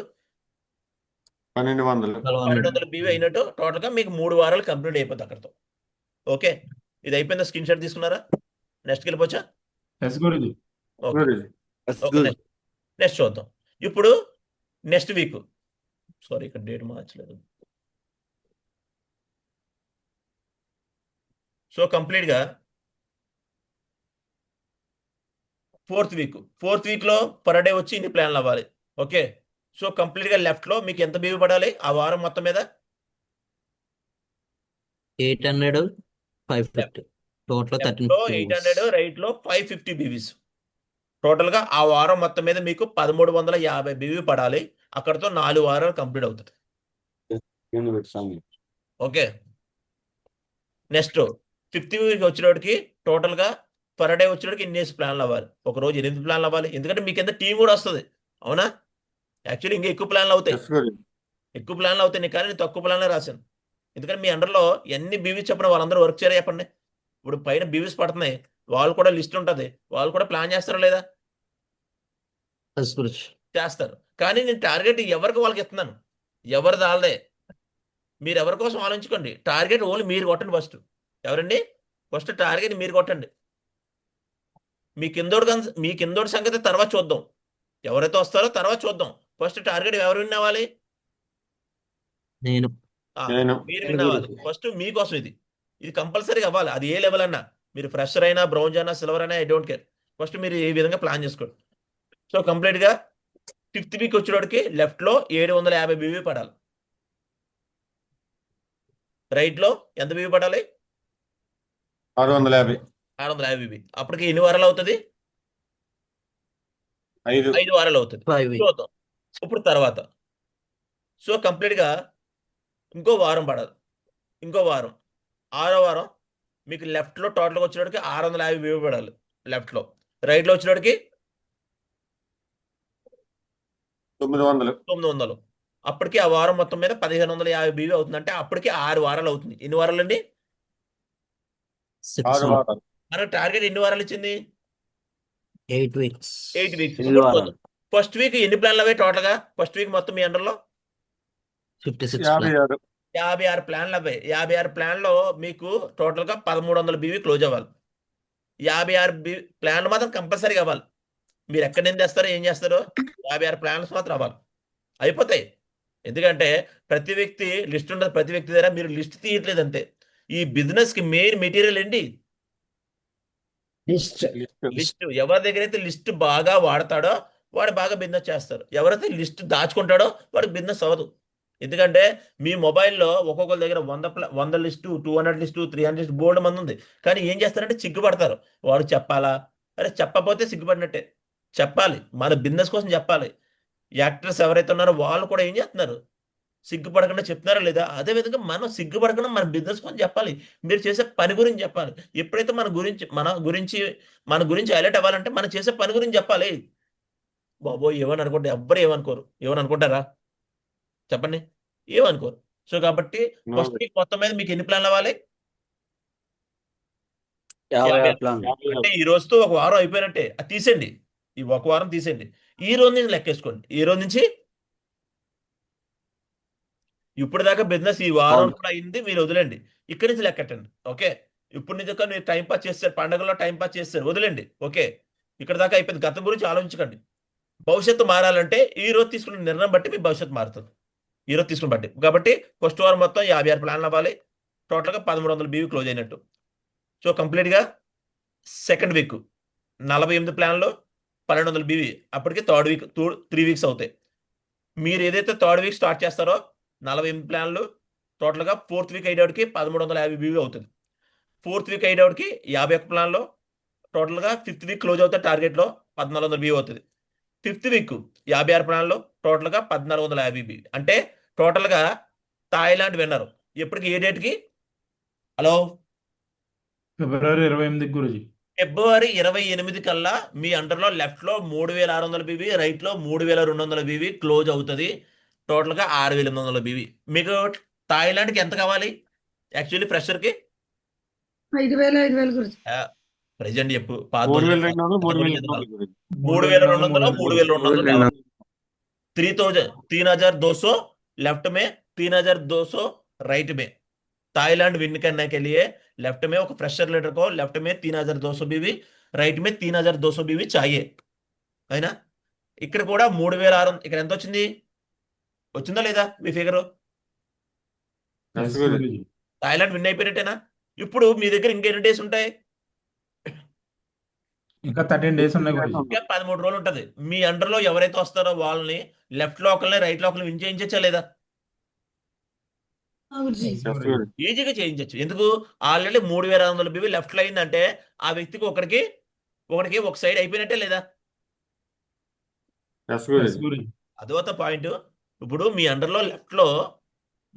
D: 1200.
A: 1200 బీవీ అయినట్టు. టోటల్గా మీకు 3 వారాలు కంప్లీట్ అయిపోతుంది అక్కడతో. ఓకే, ఇది అయిపోయిందా? స్క్రీన్ షాట్ తీసుకున్నారా? నెక్స్ట్కి వెళ్ళిపోవచ్చా?
C: Yes Guruji.
A: Okay,
D: Guruji.
A: Okay. Next చూద్దాం. ఇప్పుడు నెక్స్ట్ వీక్, సారీ ఇక్కడ డేట్ మార్చలేదు. సో కంప్లీట్గా ఫోర్త్ వీక్లో పర్ డే వచ్చి ఇన్ని ప్లాన్లు అవ్వాలి. ఓకే, సో కంప్లీట్గా లెఫ్ట్లో మీకు ఎంత బీవీ పడాలి ఆ వారం మొత్తం మీద?
F: 800 550 టోటల్
A: లెఫ్ట్లో 800, రైట్లో 550 బీవీస్. టోటల్గా ఆ వారం మొత్తం మీద మీకు 1350 బీవీ పడాలి. అక్కడతో 4 వారాలు కంప్లీట్ అవుతుంది. ఓకే, నెక్స్ట్ ఫిఫ్త్ వీక్ వచ్చేటోడికి టోటల్గా పర్ డే వచ్చేటోడికి ఇన్ని ప్లాన్లు అవ్వాలి. ఒక రోజు 8 ప్లాన్లు అవ్వాలి, ఎందుకంటే మీకు ఎంత టీం కూడా వస్తుంది. అవునా? యాక్చువల్లీ ఇంకా ఎక్కువ ప్లాన్లు అవుతాయి.
D: Yes, గురుజీ.
A: ఎక్కువ ప్లాన్లు అవుతాయి కానీ నేను తక్కువ ప్లాన్లు రాశాను. ఎందుకంటే మీ అండర్లో ఎన్ని బీవీస్ చెప్పిన వాళ్ళందరూ వర్క్ చేయరా చెప్పండి. ఇప్పుడు పైన బీవీస్ పడుతున్నాయి, వాళ్ళు కూడా లిస్ట్ ఉంటుంది, వాళ్ళు కూడా ప్లాన్ చేస్తారా లేదా?
F: ఎస్ గురుజీ.
A: చేస్తారు. కానీ నేను టార్గెట్ ఎవరికి వాళ్ళకి ఇస్తున్నాను, ఎవరిది వాళ్ళదే. మీరు ఎవరి కోసం ఆలోచించుకోండి. టార్గెట్ ఓన్లీ మీరు కొట్టండి ఫస్ట్. ఎవరండి? ఫస్ట్ టార్గెట్ మీరు కొట్టండి. మీ కిందోడి సంగతి తర్వాత చూద్దాం. ఎవరైతే వస్తారో తర్వాత చూద్దాం. ఫస్ట్ టార్గెట్ ఎవరు విన్ అవ్వాలి?
F: నేను
D: నేను.
A: మీరు విన్ అవ్వాలి. ఫస్ట్ మీకోసం ఇది కంపల్సరీగా అవ్వాలి. అది ఏ లెవెల్ అన్నా, మీరు ఫ్రెషర్ అయినా, బ్రౌంజ్ అయినా, సిల్వర్ అయినా, ఐ డోంట్ కేర్. ఫస్ట్ మీరు ఈ విధంగా ప్లాన్ చేసుకోండి. సో కంప్లీట్గా ఫిఫ్త్ వీక్ వచ్చేటోడికి లెఫ్ట్లో 750 బీవీ పడాలి. రైట్లో ఎంత బీవీ పడాలి?
D: 650.
A: 650 బీవీ. అప్పటికి ఎన్ని వారాలు అవుతుంది?
D: 5.
A: 5 వారాలు అవుతుంది.
F: 5
A: చూద్దాం ఇప్పుడు తర్వాత. సో కంప్లీట్గా ఇంకో వారం పడాలి. ఇంకో వారం, 6వ వారం మీకు లెఫ్ట్లో టోటల్గా వచ్చేటోడికి 650 బీవీ పడాలి లెఫ్ట్లో. రైట్లో వచ్చేటోడికి
D: 900.
A: 900. అప్పటికి ఆ వారం మొత్తం మీద 1550 బీవీ అవుతుంది. అంటే అప్పటికి 6 వారాలు అవుతుంది. ఎన్ని వారాలు అండి?
F: 6
D: 6 వారాలు.
A: మనకు టార్గెట్ ఎన్ని వారాలు ఇచ్చింది?
F: 8 weeks
A: 8 వీక్స్.
E: 8 వారాలు.
A: ఫస్ట్ వీక్ ఎన్ని ప్లాన్లు అవే టోటల్గా? ఫస్ట్ వీక్ మొత్తం మీ అండర్లో
F: 56
D: 56.
A: 56 ప్లాన్లు అవ్వాయి. 56 ప్లాన్లో మీకు టోటల్గా 1300 బీవీ క్లోజ్ అవ్వాలి. 56 ప్లాన్లు మాత్రం కంపల్సరీగా అవ్వాలి. మీరు ఎక్కడి నుంచి తెస్తారో ఏం చేస్తారో 56 ప్లాన్స్ మాత్రం అవ్వాలి. అయిపోతాయి. ఎందుకంటే ప్రతి వ్యక్తి లిస్ట్ ఉండదు. ప్రతి వ్యక్తి దగ్గర మీరు లిస్ట్ తీయట్లేదు అంతే. ఈ బిజినెస్కి మెయిన్ మెటీరియల్ ఏంటి?
G: లిస్ట్.
A: లిస్ట్. ఎవరి దగ్గర అయితే లిస్ట్ బాగా వాడతాడో వాడు బాగా బిజినెస్ చేస్తారు. ఎవరైతే లిస్ట్ దాచుకుంటాడో వాడికి బిజినెస్ అవ్వదు. ఎందుకంటే మీ మొబైల్లో ఒక్కొక్కరి దగ్గర 100 లిస్టు, 200 లిస్టు, 300 లిస్టు బోల్డ్ మంది ఉంది. కానీ ఏం చేస్తారంటే చిగ్గుపడతారు. వాడు చెప్పాలా, అరే చెప్పకపోతే సిగ్గుపడినట్టే. చెప్పాలి, మన బిజినెస్ కోసం చెప్పాలి. యాక్టర్స్ ఎవరైతే ఉన్నారో వాళ్ళు కూడా ఏం చేస్తున్నారు, సిగ్గుపడకుండా చెప్తున్నారా లేదా? అదే విధంగా మనం సిగ్గుపడకుండా మన బిజినెస్ కోసం చెప్పాలి. మీరు చేసే పని గురించి చెప్పాలి. ఎప్పుడైతే మన గురించి హైలైట్ అవ్వాలంటే మనం చేసే పని గురించి చెప్పాలి. బాబోయ్ ఏమని అనుకుంటే ఎవ్వరు ఏమనుకోరు. ఏమని అనుకుంటారా చెప్పండి? ఏమనుకోరు. సో కాబట్టి ఫస్ట్ వీక్ మొత్తం మీద మీకు ఎన్ని ప్లాన్లు అవ్వాలి?
E: 50 ప్లాన్.
A: అంటే ఈ రోజుతో ఒక వారం అయిపోయినట్టే. అది తీసేయండి, ఈ ఒక వారం తీసేయండి. ఈ రోజు నుంచి లెక్కేసుకోండి. ఈ రోజు నుంచి ఇప్పుడు దాకా బిజినెస్ ఈ వారం
E: అవును.
A: కూడా అయింది, మీరు వదిలేండి. ఇక్కడి నుంచి లెక్కట్టండి. ఓకే, ఇప్పుడు నుంచి మీరు టైం పాస్ చేస్తారు, పండగల్లో టైం పాస్ చేస్తారు, వదిలేండి. ఓకే, ఇక్కడ దాకా అయిపోయింది. గతం గురించి ఆలోచించకండి. భవిష్యత్తు మారాలంటే ఈ రోజు తీసుకున్న నిర్ణయం బట్టి మీ భవిష్యత్తు మారుతుంది. ఈ రోజు తీసుకున్న బట్టి. కాబట్టి ఫస్ట్ వారం మొత్తం 56 ప్లాన్లు అవ్వాలి. టోటల్గా 1300 బీవీ క్లోజ్ అయినట్టు. సో కంప్లీట్గా సెకండ్ వీక్ 48 ప్లాన్లో 1200 బీవీ. అప్పటికి థర్డ్ వీక్ 3 వీక్స్ అవుతాయి. మీరు ఏదైతే థర్డ్ వీక్ స్టార్ట్ చేస్తారో 48 ప్లాన్లు టోటల్గా ఫోర్త్ వీక్ అయ్యేటికి 1350 బీవీ అవుతుంది. ఫోర్త్ వీక్ అయ్యేటికి 51 ప్లాన్లో టోటల్గా ఫిఫ్త్ వీక్ క్లోజ్ అవుతుంది. టార్గెట్లో 1400 బీవీ అవుతుంది. ఫిఫ్త్ వీక్ 56 ప్లాన్లో టోటల్గా 1450 బీవీ. అంటే టోటల్గా థాయిలాండ్ విన్నరు ఎప్పటికి ఏ డేట్కి? హలో,
C: ఫిబ్రవరి 28 గురుజీ.
A: ఫిబ్రవరి 28 కల్లా మీ అండర్లో లెఫ్ట్లో 3600 బీవీ, రైట్లో 3200 బీవీ క్లోజ్ అవుతుంది. టోటల్గా 6800 బీవీ. మీకు థాయిలాండ్కి ఎంత కావాలి యాక్చువల్లీ ఫ్రెషర్కి?
B: 5,000 గురించి.
A: ప్రెజెంట్ చెప్పు.
D: 3,200, 3,200 గురించి.
A: 3200, 3200, 3,200 लेफ्ट में 3,200 राइट में. थाईलैंड विन करने के लिए लेफ्ट में ఒక ఫ్రెషర్ లీడర్ को लेफ्ट में 3,200 बीवी, రైట్ में 3,200 बीवी चाहिए. అయినా ఇక్కడ కూడా 3,600. ఇక్కడ ఎంత వచ్చింది? వచ్చిందా లేదా మీ figure?
D: Yes, Guruji.
C: Guruji.
A: Thailand win అయిపోయినట్టేనా? ఇప్పుడు మీ దగ్గర ఇంకెన్ని డేస్ ఉంటాయి?
C: ఇంకా 13 డేస్ ఉన్నాయి గురుజీ.
A: ఇంకా 13 రోజులు ఉంటుంది. మీ అండర్లో ఎవరైతే వస్తారో వాళ్ళని లెఫ్ట్ లో ఒకరిని రైట్ లో ఒకరిని విన్ చేయించచ్చా లేదా?
B: గురుజీ.
D: Yes, గురుజీ.
A: ఈజీగా చేయించచ్చు. ఎందుకు? ఆల్రెడీ 3,600 బీవీ లెఫ్ట్ లో అయిందంటే ఆ వ్యక్తికి ఒకరికి ఒక సైడ్ అయిపోయినట్టే లేదా?
D: Yes,
C: yes
D: Guruji.
C: గురుజీ.
A: అదొక పాయింట్. ఇప్పుడు మీ అండర్లో లెఫ్ట్ లో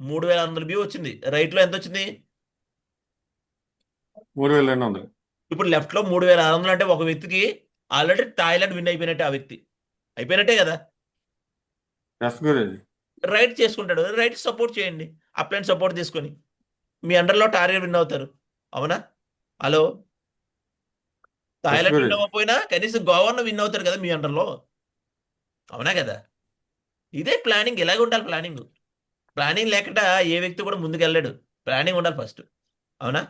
A: 3,600 బీవీ వచ్చింది, రైట్ లో ఎంత వచ్చింది?
D: 3,200.
A: ఇప్పుడు లెఫ్ట్ లో 3,600 అంటే ఒక వ్యక్తికి ఆల్రెడీ థాయిలాండ్ విన్ అయిపోయినట్టే. ఆ వ్యక్తి అయిపోయినట్టే కదా?
D: Yes, గురుజీ.
A: రైట్ చేసుకుంటాడు. రైట్ సపోర్ట్ చేయండి, అప్లైన్ సపోర్ట్ తీసుకొని మీ అండర్లో టార్గెట్ విన్ అవుతారు. అవునా? హలో, థాయిలాండ్ విన్ అవ్వకపోయినా కనీసం గోవాను విన్ అవుతారు కదా మీ అండర్లో. అవునా కదా? ఇదే ప్లానింగ్. ఇలాగే ఉండాలి ప్లానింగ్. ప్లానింగ్ లేకుండా ఏ వ్యక్తి కూడా ముందుకు వెళ్ళాడు. ప్లానింగ్ ఉండాలి ఫస్ట్. అవునా?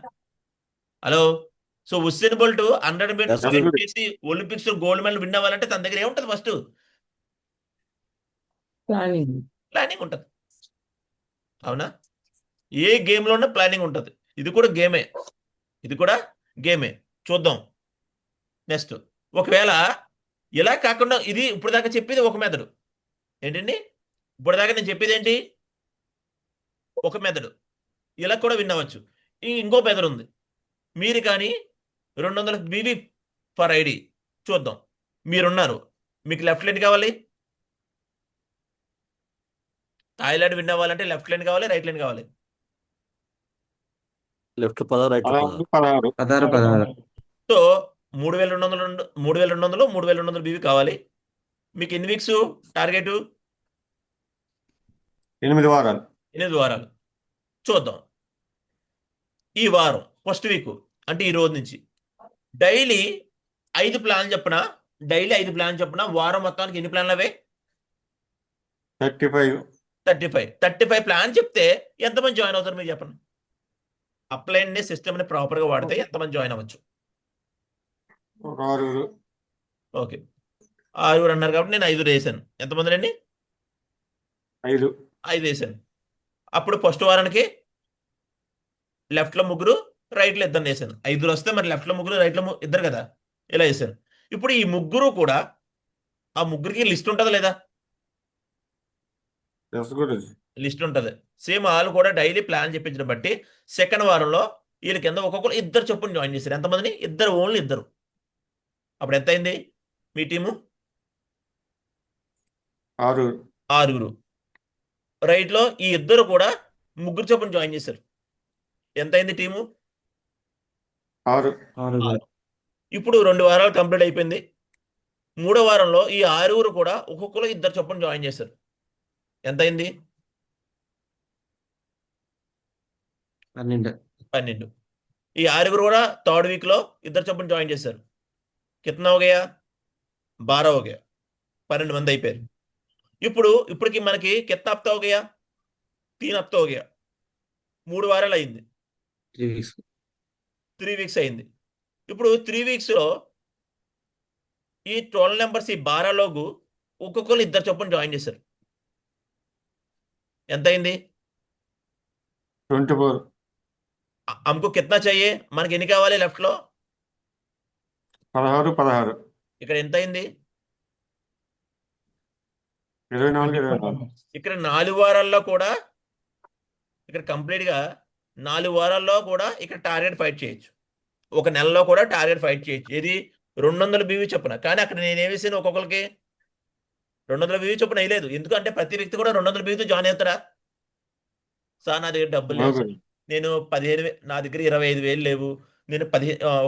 A: Hello, so Usain Bolt 100 metres
D: Yes, sir.
A: చేసి ఒలింపిక్స్ గోల్డ్ మెడల్ విన్ అవ్వాలంటే తన దగ్గర ఏముంటుంది? ఫస్ట్ ప్లానింగ్ ఉంటుంది. అవునా? ఏ గేమ్లో ఉన్న ప్లానింగ్ ఉంటుంది. ఇది కూడా గేమే. ఇది కూడా గేమే. చూద్దాం నెక్స్ట్. ఒకవేళ ఇలా కాకుండా ఇది ఇప్పుడు దాకా చెప్పేది ఒక మెథడ్ ఏంటండి? ఇప్పుడు దాకా నేను చెప్పేది ఏంటి? ఒక మెథడ్. ఇలా కూడా విన్ అవ్వచ్చు. ఇంకో మెథడ్ ఉంది. మీరు కానీ 200 బీవీ ఫర్ ఐడి చూద్దాం. మీరున్నారు, మీకు లెఫ్ట్ లైన్ కావాలి. థాయిలాండ్ విన్ అవ్వాలంటే లెఫ్ట్ లైన్ కావాలి, రైట్ లైన్ కావాలి.
E: Left 10, right 10.
D: 16.
A: సో 3,200 బీవీ కావాలి. మీకు ఎన్ని వీక్స్ టార్గెట్?
D: 8 వారాలు.
A: 8 వారాలు. చూద్దాం. ఈ వారం ఫస్ట్ వీక్ అంటే ఈ రోజు నుంచి డైలీ 5 ప్లాన్ చెప్పిన వారం మొత్తానికి ఎన్ని ప్లాన్లు అవే?
D: 35.
A: 35 ప్లాన్ చెప్తే ఎంతమంది జాయిన్ అవుతారు మీరు చెప్పండి? అప్లైన్ ని సిస్టమ్ని ప్రాపర్గా వాడితే ఎంతమంది జాయిన్ అవ్వచ్చు?
D: ఒక 6.
A: ఓకే, 6 అన్నారు కాబట్టి నేను 5 వేసాను. ఎంతమంది అండి?
D: 5.
A: 5 వేసాను. అప్పుడు ఫస్ట్ వారానికి లెఫ్ట్లో 3, రైట్లో 2 వేసాను. 5 వస్తే మరి లెఫ్ట్లో 3, రైట్లో 2 కదా, ఇలా వేసాను. ఇప్పుడు ఈ ముగ్గురు కూడా ఆ ముగ్గురికి లిస్ట్ ఉంటుందా లేదా?
D: Yes, గురుజీ.
A: లిస్ట్ ఉంటుంది. సేమ్ వాళ్ళు కూడా డైలీ ప్లాన్ చెప్పించడం బట్టి సెకండ్ వారంలో వీళ్ళ కింద ఒక్కొక్కరు 2 చొప్పున జాయిన్ చేశారు. ఎంతమందిని? 2, ఓన్లీ 2. అప్పుడు ఎంత అయింది మీ టీము?
D: 6.
A: 6. రైట్లో ఈ ఇద్దరు కూడా ముగ్గురు చొప్పున జాయిన్ చేశారు. ఎంత అయింది టీము?
D: 6.
A: 6. ఇప్పుడు 2 వారాలు కంప్లీట్ అయిపోయింది. 3వ వారంలో ఈ 6 కూడా ఒక్కొక్కరు ఇద్దరు చొప్పున జాయిన్ చేశారు. ఎంత అయింది?
E: 12.
A: 12. ఈ 6 కూడా 3rd వీక్లో ఇద్దరు చొప్పున జాయిన్ చేశారు. కిतना हो गया? 12 हो गया. 12 మంది అయిపోయారు. ఇప్పటికి మనకి కిतना हफ्ता हो गया? 3 हफ्ता हो गया. 3 వారాలు అయింది.
E: 3 weeks.
A: 3 వీక్స్ అయింది. ఇప్పుడు 3 వీక్స్లో ఈ 12 నెంబర్స్ ఈ 12 లోగు ఒక్కొక్కరు ఇద్దరు చొప్పున జాయిన్ చేశారు. ఎంత అయింది?
D: 24.
A: हमको कितना चाहिए? మనకి ఎన్ని కావాలి లెఫ్ట్లో?
D: 16. 16.
A: ఇక్కడ ఎంత అయింది?
D: 24. 24.
A: ఇక్కడ 4 వారాల్లో కూడా ఇక్కడ కంప్లీట్గా 4 వారాల్లో కూడా ఇక్కడ టార్గెట్ ఫైట్ చేయొచ్చు. ఒక నెలలో కూడా టార్గెట్ ఫైట్ చేయొచ్చు. ఇది 200 బీవీ చొప్పున. కానీ అక్కడ నేను ఏం వేసాను ఒక్కొక్కరికి 200 బీవీ చొప్పున వేయలేదు. ఎందుకంటే ప్రతి వ్యక్తి కూడా 200 బీవీతో జాయిన్ అవుతారా? సార్ నా దగ్గర డబ్బులు లేవు సార్. నేను 15,000, నా దగ్గర 25,000 లేవు, నేను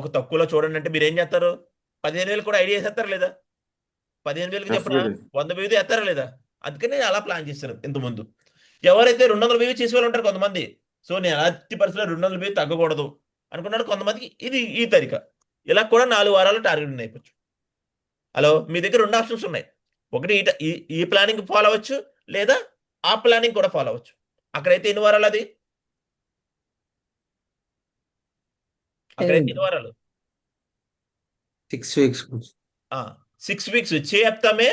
A: ఒక తక్కువలో చూడండి అంటే మీరు ఏం చేస్తారు? 15,000 కూడా ఐడియా వేసేస్తారా లేదా? 15,000కి చెప్పిన 100 బీవీ వేస్తారా లేదా? అందుకని నేను అలా ప్లాన్ చేశాను ఇంతకుముందు. ఎవరైతే 200 బీవీ చేసేవాళ్ళు ఉంటారు కొంతమంది, సో నేను అలాంటి పరిస్థితుల్లో 200 బీవీ తగ్గకూడదు అనుకున్నాడు. కొంతమందికి ఇది ఈ తరిక. ఇలా కూడా 4 వారాలు టార్గెట్ అయిపోవచ్చు. హలో, మీ దగ్గర 2 ఆప్షన్స్ ఉన్నాయి. ఒకటి ఈ ప్లానింగ్ ఫాలో అవ్వచ్చు, లేదా ఆ ప్లానింగ్ కూడా ఫాలో అవ్వచ్చు. అక్కడైతే ఎన్ని వారాలు? అది अकड़े 3 वारालू
E: 6 weeks.
A: 6 वीक्स 6 हफ्ता में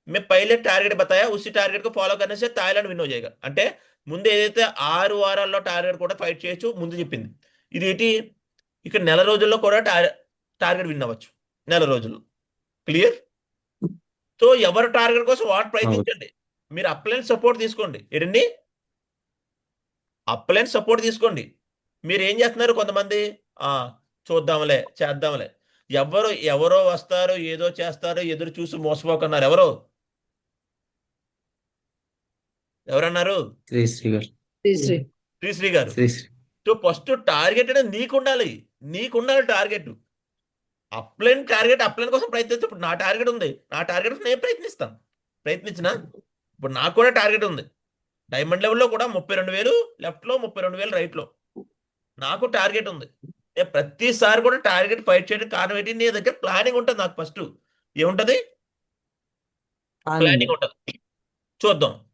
A: मैं पहले टारगेट बताया, उसी टारगेट को फॉलो करने से థాయిలాండ్ విన్ हो जाएगा. అంటే ముందు ఏదైతే 6 వారాల్లో టార్గెట్ కూడా ఫైట్ చేయొచ్చు ముందు చెప్పింది. ఇది ఏంటి? ఇక్కడ నెల రోజుల్లో కూడా టార్గెట్ విన్ అవ్వచ్చు. నెల రోజుల్లో. క్లియర్? సో ఎవరు టార్గెట్ కోసం వాడు ప్రయత్నించండి. మీరు అప్లైన్ సపోర్ట్ తీసుకోండి. ఏంటండి? అప్లైన్ సపోర్ట్ తీసుకోండి. మీరు ఏం చేస్తున్నారు? కొంతమంది చూద్దాంలే చేద్దాంలే, ఎవరో వస్తారు ఏదో చేస్తారు ఎదురు చూసి మోసపోకున్నారు. ఎవరన్నారు? శ్రీశ్రీ గారు. సో ఫస్ట్ టార్గెట్ అనేది నీకుండాలి టార్గెట్. అప్లైన్ టార్గెట్ అప్లైన్ కోసం ప్రయత్నిస్తే ఇప్పుడు నా టార్గెట్ ఉంది, నా టార్గెట్ నేను ప్రయత్నించిన ఇప్పుడు నాకు కూడా టార్గెట్ ఉంది. డైమండ్ లెవెల్లో కూడా 32,000 లెఫ్ట్లో, 32,000 రైట్లో నాకు టార్గెట్ ఉంది. ప్రతిసారి కూడా టార్గెట్ ఫైట్ చేయడం కారణం ఏంటి? నీ దగ్గర ప్లానింగ్ ఉంటుంది. నాకు ఫస్ట్ ఏముంటది? ప్లానింగ్ ఉంటుంది.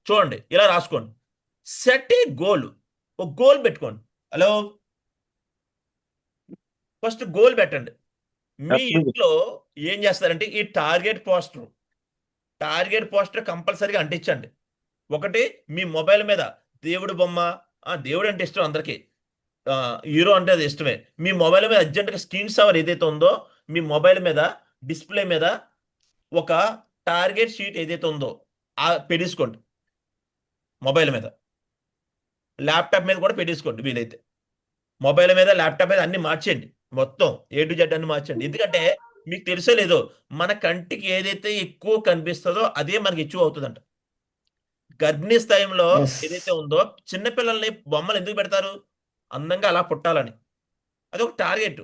A: చూడండి, ఇలా రాసుకోండి. సెట్ ఏ గోల్. ఒక గోల్ పెట్టుకోండి. హలో, ఫస్ట్ గోల్ పెట్టండి. మీ ఇంట్లో ఏం చేస్తారంటే ఈ టార్గెట్ పోస్టర్ కంపల్సరీగా అంటించండి. ఒకటి మీ మొబైల్ మీద దేవుడు బొమ్మ, దేవుడు అంటే ఇష్టం అందరికీ, హీరో అంటే అది ఇష్టమే. మీ మొబైల్ మీద అర్జెంట్గా స్క్రీన్ సేవర్ ఏదైతే ఉందో మీ మొబైల్ మీద డిస్ప్లే మీద ఒక టార్గెట్ షీట్ ఏదైతే ఉందో పెట్టేసుకోండి. మొబైల్ మీద, ల్యాప్టాప్ మీద కూడా పెట్టేసుకోండి వీలైతే. మొబైల్ మీద, ల్యాప్టాప్ మీద అన్ని మార్చేయండి. మొత్తం A to Z అన్ని మార్చండి. ఎందుకంటే మీకు తెలుసో లేదో, మన కంటికి ఏదైతే ఎక్కువ కనిపిస్తుందో అదే మనకి ఎక్కువ అవుతుందంట. గర్భిణీ స్థాయిలో ఏదైతే ఉందో, చిన్నపిల్లల్ని బొమ్మలు ఎందుకు పెడతారు? అందంగా అలా పుట్టాలని. అదొక టార్గెట్.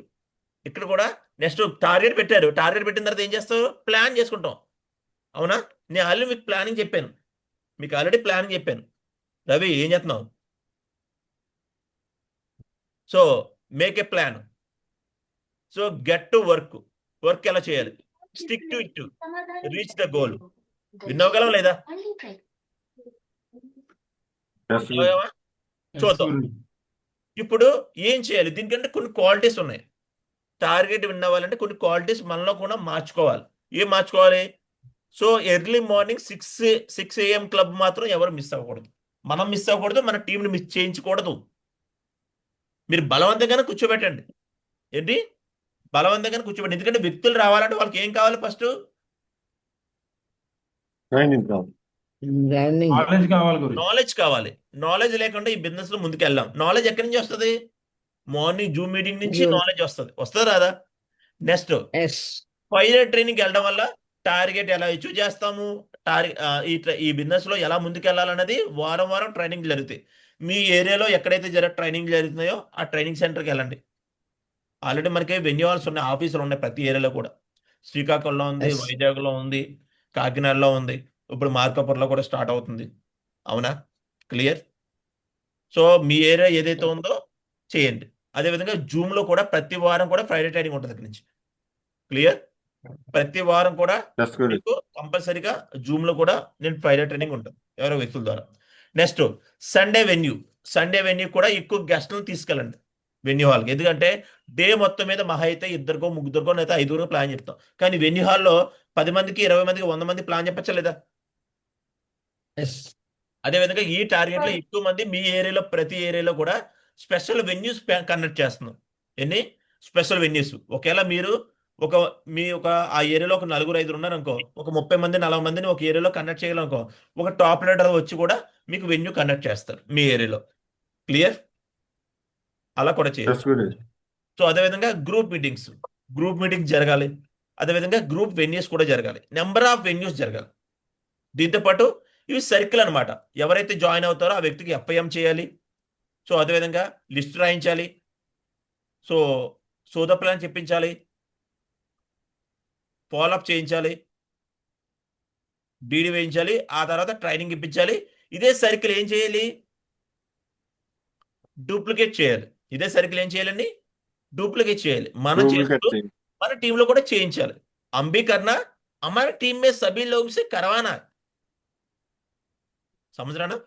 A: ఇక్కడ కూడా నెక్స్ట్ టార్గెట్ పెట్టారు. టార్గెట్ పెట్టిన తర్వాత ఏం చేస్తారు? ప్లాన్ చేసుకుంటాం. అవునా? నేను ఆల్రెడీ మీకు ప్లానింగ్ చెప్పాను. రవి ఏం చేస్తున్నావు? So make a plan. So get to work ఎలా చేయాలి? Stick to it, reach the goal. విన్నవగలం లేదా? చూద్దాం. ఇప్పుడు ఏం చేయాలి? దీనికంటే కొన్ని క్వాలిటీస్ ఉన్నాయి. టార్గెట్ విన్ అవ్వాలంటే కొన్ని క్వాలిటీస్ మనలో కూడా మార్చుకోవాలి. ఏం మార్చుకోవాలి? So early morning 6 AM club మాత్రం ఎవరు మిస్ అవ్వకూడదు. మనం మిస్ అవ్వకూడదు, మన టీంని మిస్ చేయించకూడదు. మీరు బలవంతంగానే కూర్చోబెట్టండి. ఏంటి? బలవంతంగానే కూర్చోబెట్టండి. ఎందుకంటే వ్యక్తులు రావాలంటే వాళ్ళకి ఏం కావాలి? ఫస్ట్ నాలెడ్జ్ కావాలి. నాలెడ్జ్ లేకుండా ఈ బిజినెస్ లో ముందుకు వెళ్ళాం. నాలెడ్జ్ ఎక్కడి నుంచి వస్తుంది? మార్నింగ్ జూమ్ మీటింగ్ నుంచి నాలెడ్జ్ వస్తుంది. రాదా? నెక్స్ట్ పైలట్ ట్రైనింగ్ వెళ్ళడం వల్ల టార్గెట్ ఎలా అచీవ్ చేస్తాము, ఈ బిజినెస్ లో ఎలా ముందుకెళ్ళాలన్నది వారం వారం ట్రైనింగ్ జరుగుతాయి. మీ ఏరియాలో ఎక్కడైతే ట్రైనింగ్ జరుగుతున్నాయో ఆ ట్రైనింగ్ సెంటర్కి వెళ్ళండి. ఆల్రెడీ మనకి వెన్యూ హాల్స్ ఉన్నాయి, ఆఫీసులు ఉన్నాయి ప్రతి ఏరియాలో కూడా. శ్రీకాకుళంలో ఉంది,
E: Yes.
A: వైజాగ్లో ఉంది, కాకినాడలో ఉంది, ఇప్పుడు మార్కాపురంలో కూడా స్టార్ట్ అవుతుంది. అవునా? క్లియర్? సో మీ ఏరియా ఏదైతే ఉందో చేయండి. అదేవిధంగా జూమ్లో కూడా ప్రతి వారం కూడా ఫ్రైడే ట్రైనింగ్ ఉంటుంది అక్కడి నుంచి. క్లియర్? ప్రతి వారం కూడా
D: ఎస్ గురుజీ.
A: మీకు కంపల్సరీగా జూమ్లో కూడా నేను ఫ్రైడే ట్రైనింగ్ ఉంటుంది ఎవరో వ్యక్తుల ద్వారా. నెక్స్ట్ సండే వెన్యూ కూడా ఎక్కువ గెస్ట్లను తీసుకెళ్ళండి వెన్యూ హాల్కి. ఎందుకంటే డే మొత్తం మీద మహా అయితే 2కో 3కో లేదా 5కో ప్లాన్ చెప్తాం. కానీ వెన్యూ హాల్లో 10 మందికి 20 మందికి 100 మంది ప్లాన్ చెప్పచ్చా లేదా?
E: ఎస్.
A: అదేవిధంగా ఈ టార్గెట్లో ఎక్కువ మంది మీ ఏరియాలో ప్రతి ఏరియాలో కూడా స్పెషల్ వెన్యూస్ కండక్ట్ చేస్తున్నాం. ఎన్ని స్పెషల్ వెన్యూస్? ఒకవేళ మీరు ఒక ఆ ఏరియాలో ఒక 4-5 ఉన్నారనుకో, ఒక 30 మంది 40 మందిని ఒక ఏరియాలో కండక్ట్ చేయాలనుకో, ఒక టాప్ లీడర్ వచ్చి కూడా మీకు వెన్యూ కండక్ట్ చేస్తారు మీ ఏరియాలో. క్లియర్? అలా కూడా చేయాలి.
D: ఎస్ గురుజీ.
A: సో అదేవిధంగా గ్రూప్ మీటింగ్ జరగాలి. అదేవిధంగా గ్రూప్ వెన్యూస్ కూడా జరగాలి. నెంబర్ ఆఫ్ వెన్యూస్ జరగాలి. దీంతో పాటు ఇవి సర్కిల్ అనమాట. ఎవరైతే జాయిన్ అవుతారో ఆ వ్యక్తికి FIM చేయాలి. సో అదేవిధంగా లిస్ట్ రాయించాలి. సో సోదా ప్లాన్ చెప్పించాలి, ఫాలోఅప్ చేయించాలి, డీడీ వేయించాలి, ఆ తర్వాత ట్రైనింగ్ ఇప్పించాలి. ఇదే సర్కిల్ ఏం చేయాలి? డూప్లికేట్ చేయాలి. ఇదే సర్కిల్ ఏం చేయాలండి? డూప్లికేట్ చేయాలి. మనం
D: డూప్లికేట్
A: చేస్తూ
D: చేయండి.
A: మన టీంలో కూడా చేయించాలి. हम भी करना, हमारे टीम में सभी लोग से करवाना. समझ रहा ना?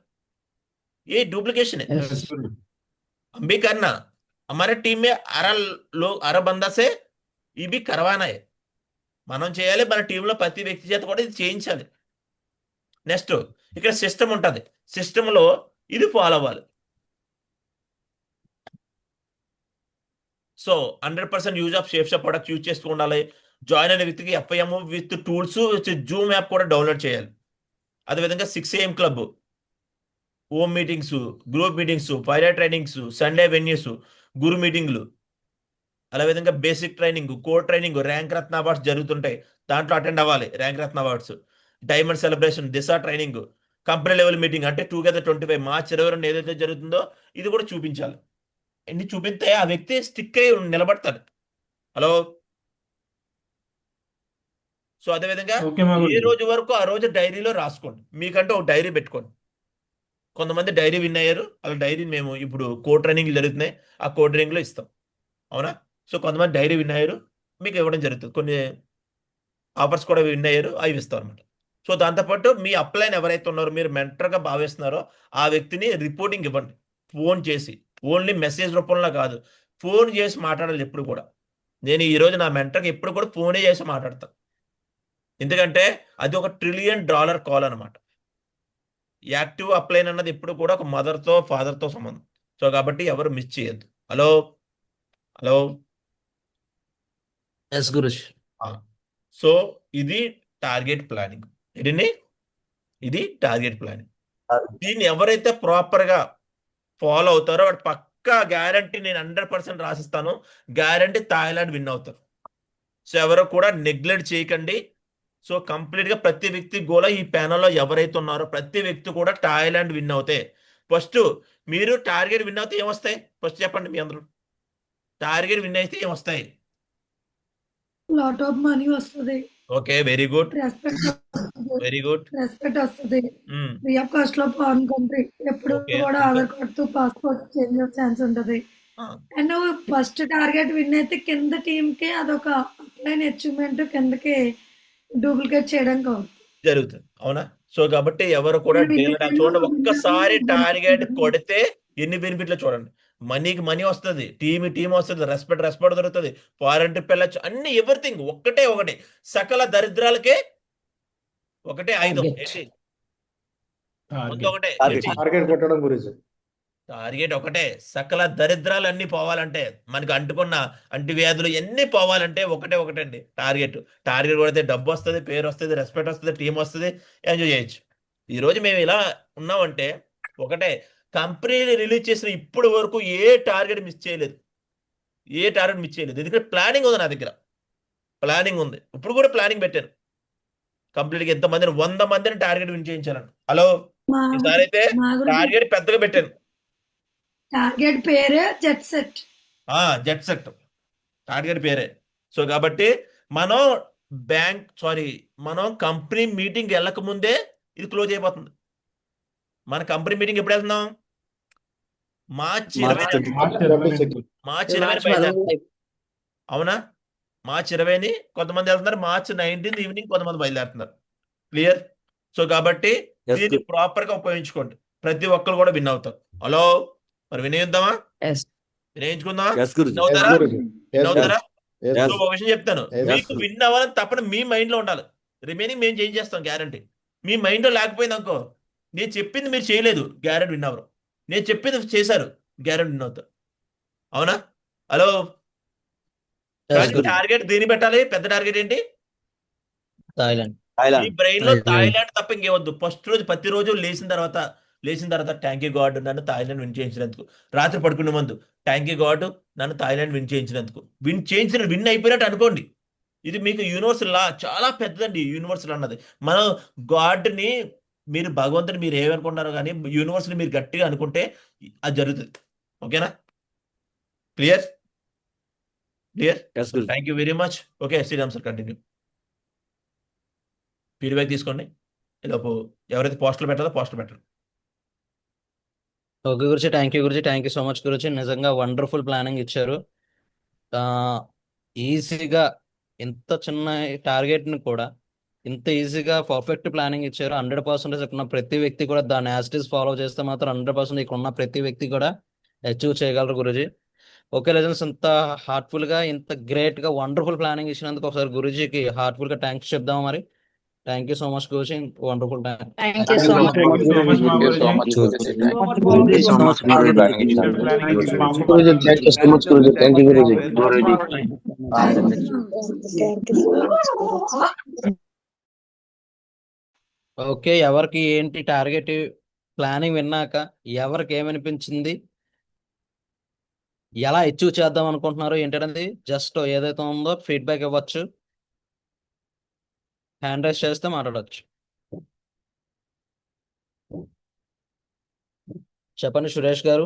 A: ये डुप्लीकेशन है.
C: ఎస్ గురుజీ.
A: हम भी करना, हमारे टीम में 6 बंदा से ये भी करवाना है. మనం చేయాలి, మన టీంలో ప్రతి వ్యక్తి చేత కూడా ఇది చేయించాలి. నెక్స్ట్ ఇక్కడ సిస్టమ్ ఉంటుంది. సిస్టంలో ఇది ఫాలో అవ్వాలి. So 100% use of shapes product use చేస్తూ ఉండాలి. జాయిన్ అయిన వ్యక్తికి FIM with tools zoom app కూడా డౌన్లోడ్ చేయాలి. అదేవిధంగా 6 AM club, home meetings, group meetings, pilot trainings, Sunday venues, Guru మీటింగ్లు, అదేవిధంగా basic training, core training, rank Ratna awards జరుగుతుంటాయి, దాంట్లో అటెండ్ అవ్వాలి. Rank Ratna awards, diamond celebration, Disha training, company level meeting అంటే together 25 March 22 ఏదైతే జరుగుతుందో ఇది కూడా చూపించాలి. ఎన్ని చూపిస్తే ఆ వ్యక్తి స్టిక్ అయి నిలబడతాడు. హలో. సో అదేవిధంగా
C: ఓకే మా
A: ఏ
C: గురుజీ.
A: రోజు వరకు ఆ రోజు డైరీలో రాసుకోండి. మీకంటే ఒక డైరీ పెట్టుకోండి. కొంతమంది డైరీ విన్ అయ్యారు, వాళ్ళ డైరీ మేము ఇప్పుడు కోడ్ ట్రైనింగ్ జరుగుతున్నాయి, ఆ కోడ్ ట్రైనింగ్లో ఇస్తాం. అవునా? సో కొంతమంది డైరీ విన్ అయ్యారు, మీకు ఇవ్వడం జరుగుతుంది. కొన్ని ఆఫర్స్ కూడా విన్ అయ్యారు, అవి ఇస్తాం అనమాట. సో దాంతోపాటు మీ అప్లైన్ ఎవరైతే ఉన్నారో, మీరు మెంటర్గా భావిస్తున్నారో ఆ వ్యక్తిని రిపోర్టింగ్ ఇవ్వండి. ఫోన్ చేసి, ఓన్లీ మెసేజ్ రూపంలో కాదు, ఫోన్ చేసి మాట్లాడాలి ఎప్పుడు కూడా. నేను ఈరోజు నా మెంటర్కి ఎప్పుడు కూడా ఫోనే చేసి మాట్లాడతాను. ఎందుకంటే అది ఒక $1 ట్రిలియన్ కాల్ అనమాట. యాక్టివ్ అప్లైన్ అన్నది ఎప్పుడు కూడా ఒక మదర్తో ఫాదర్తో సంబంధం. సో కాబట్టి ఎవరు మిస్ చేయొద్దు. హలో.
F: ఎస్ గురుజీ.
A: సో ఇది టార్గెట్ ప్లానింగ్. ఇది టార్గెట్ ప్లానింగ్. దీన్ని ఎవరైతే ప్రాపర్గా ఫాలో అవుతారో వాడు పక్కా గ్యారంటీ, నేను 100% రాసిస్తాను, గ్యారంటీ థాయిలాండ్ విన్ అవుతారు. సో ఎవరో కూడా నెగ్లెక్ట్ చేయకండి. సో కంప్లీట్గా ప్రతి వ్యక్తి కూడా ఈ ప్యానల్లో ఎవరైతే ఉన్నారో ప్రతి వ్యక్తి కూడా థాయిలాండ్ విన్ అవుతాయి. ఫస్ట్ మీరు టార్గెట్ విన్ అవుతే ఏమొస్తాయి? ఫస్ట్ చెప్పండి మీ అందరూ. టార్గెట్ విన్ అయితే ఏమొస్తాయి?
B: లాట్ ఆఫ్ మనీ వస్తుంది,
A: ఓకే, వెరీ గుడ్,
B: రెస్పెక్ట్ వస్తుంది,
A: వెరీ గుడ్.
B: రెస్పెక్ట్ వస్తుంది, ఫ్రీ ఆఫ్ కాస్ట్ లో ఫారెన్ కంట్రీ, ఎప్పుడు
A: Okay.
B: కూడా ఆధార్ కార్డ్ తో పాస్పోర్ట్ చేంజ్ అయ్యే ఛాన్స్ ఉంటది. అండ్ ఫస్ట్ టార్గెట్ విన్ అయితే కింద టీమ్ కి అదొక అప్లైన్ అచీవ్మెంట్, కిందకి డూప్లికేట్ చేయడానికి అవుతుంది.
A: జరుగుతుంది. అవునా? సో కాబట్టి ఎవరు కూడా చూడండి, ఒక్కసారి టార్గెట్ కొడితే ఎన్ని బెనిఫిట్లు చూడండి. మనీకి మనీ వస్తుంది, టీం వస్తుంది, రెస్పెక్ట్ దొరుకుతుంది, ఫారెన్ ట్రిప్ వెళ్ళచ్చు, అన్ని ఎవ్రీథింగ్ ఒకటే సకల దరిద్రాలకే ఒకటే ఆయుధం.
E: Target.
A: ఏంటి?
C: టార్గెట్.
A: ముందు ఒకటే
D: టార్గెట్ కొట్టడం గురించి.
A: టార్గెట్ ఒకటే. సకల దరిద్రాలు అన్ని పోవాలంటే, మనకు అంటుకున్న అంటువ్యాధులు ఎన్ని పోవాలంటే ఒకటే అండి టార్గెట్. టార్గెట్ కొడితే డబ్బు వస్తుంది, పేరు వస్తుంది, రెస్పెక్ట్ వస్తుంది, టీం వస్తుంది, ఎంజాయ్ చేయొచ్చు. ఈరోజు మేము ఇలా ఉన్నామంటే ఒకటే. కంపెనీ రిలీజ్ చేసిన ఇప్పుడు వరకు ఏ టార్గెట్ మిస్ చేయలేదు. ఎందుకంటే ప్లానింగ్ ఉంది నా దగ్గర. ప్లానింగ్ ఉంది. ఇప్పుడు కూడా ప్లానింగ్ పెట్టాను. కంప్లీట్గా ఎంతమందిని 100 మందిని టార్గెట్ విన్ చేయించాను. హలో,
B: మా
A: ఈసారి అయితే
B: మా గురించి
A: టార్గెట్ పెద్దగా పెట్టాను.
B: టార్గెట్ పేరే jet set.
A: Jet set target పేరే. సో కాబట్టి మనం మనం కంపెనీ మీటింగ్ వెళ్ళక ముందే ఇది క్లోజ్ అయిపోతుంది. మన కంపెనీ మీటింగ్ ఎప్పుడు వెళ్తున్నాం? మార్చి 20
C: మార్చ్ 26.
A: మార్చి 20 బయలుదేరుతాం. అవునా? మార్చి 20 కొంతమంది వెళ్తున్నారు, మార్చి 19 ఈవినింగ్ కొంతమంది బయలుదేరుతున్నారు. క్లియర్? సో కాబట్టి
F: Yes,
A: దీన్ని ప్రాపర్ గా ఉపయోగించుకోండి. ప్రతి ఒక్కరు కూడా విన్ అవుతారు. హలో, మరి వినియోద్దామా?
F: Yes.
A: వినియోగించుకుందామా?
F: Yes, Guruji.
A: విన్ అవుతారా? విన్ అవుతారా?
F: Yes.
A: సో ఒక విషయం చెప్తాను, మీకు విన్ అవ్వాలని తప్పని మీ మైండ్ లో ఉండాలి. రిమైనింగ్ మేము చేంజ్ చేస్తాం, గ్యారంటీ. మీ మైండ్ లో లేకపోయింది అనుకో, నేను చెప్పింది మీరు చేయలేదు, గ్యారెంటీ విన్ అవ్వరు. నేను చెప్పింది చేశారు, గ్యారెంటీ విన్ అవుతారు. అవునా? హలో,
F: Yes,
A: కానీ
F: Guruji.
A: టార్గెట్ దేని పెట్టాలి? పెద్ద టార్గెట్ ఏంటి?
F: Thailand.
A: మీ బ్రెయిన్ లో
E: Thailand.
A: థాయిలాండ్ తప్ప ఇంకేవద్దు. ఫస్ట్ రోజు ప్రతిరోజు లేచిన తర్వాత థ్యాంక్ యూ గాడ్ నన్ను థాయిలాండ్ విన్ చేయించినందుకు. రాత్రి పడుకునే ముందు థ్యాంక్ యూ గాడ్ నన్ను థాయిలాండ్ విన్ చేయించినందుకు. విన్ అయిపోయినట్టు అనుకోండి. ఇది మీకు యూనివర్సల్ లా, చాలా పెద్దదండి యూనివర్సల్ అన్నది. మనం గాడ్ని, మీరు భగవంతుని మీరు ఏమనుకుంటున్నారో కానీ యూనివర్స్ని మీరు గట్టిగా అనుకుంటే అది జరుగుతుంది. ఓకేనా? Clear?
F: Yes, Guruji.
A: Thank you very much. Okay, Sriram sir continue. Feedback తీసుకోండి. ఈలోపు ఎవరైతే పోస్టులు పెట్టాలో పోస్టులు పెట్టండి.
F: ఓకే గురించి థ్యాంక్ యూ గురించి, థ్యాంక్ యూ సో మచ్ గురించి. నిజంగా వండర్ఫుల్ ప్లానింగ్ ఇచ్చారు. ఈజీగా ఇంత చిన్న టార్గెట్ని కూడా ఇంత ఈజీగా పర్ఫెక్ట్ ప్లానింగ్ ఇచ్చారు. 100% ఇక్కడ ఉన్న ప్రతి వ్యక్తి కూడా దాన్ని యాజ్ ఇట్ ఈస్ ఫాలో చేస్తే మాత్రం 100% ఇక్కడ ఉన్న ప్రతి వ్యక్తి కూడా అచీవ్ చేయగలరు గురుజీ. ఓకే లెజెన్స్, ఇంత హార్ట్ఫుల్గా, ఇంత గ్రేట్గా వండర్ఫుల్ ప్లానింగ్ ఇచ్చినందుకు ఒకసారి గురుజీకి హార్ట్ఫుల్గా థ్యాంక్స్ చెప్దాం. మరి thank you so much Guruji, wonderful thank
H: Thank you so much.
C: Thank you so much,
D: Thank you so
C: Guruji.
D: much, Guruji.
F: Thank you so much.
C: Planning
E: Guruji, thank you so much, Guruji. Thank you, Guruji.
H: Thank you so much.
F: Okay, ఎవరికి ఏంటి target planning విన్నాక ఎవరికి ఏమనిపించింది, ఎలా achieve చేద్దాం అనుకుంటున్నారు ఏంటంటే just ఏదైతే ఉందో ఫీడ్బ్యాక్ ఇవ్వచ్చు. హ్యాండ్ రైస్ చేస్తే మాట్లాడవచ్చు. చెప్పండి సురేష్ గారు.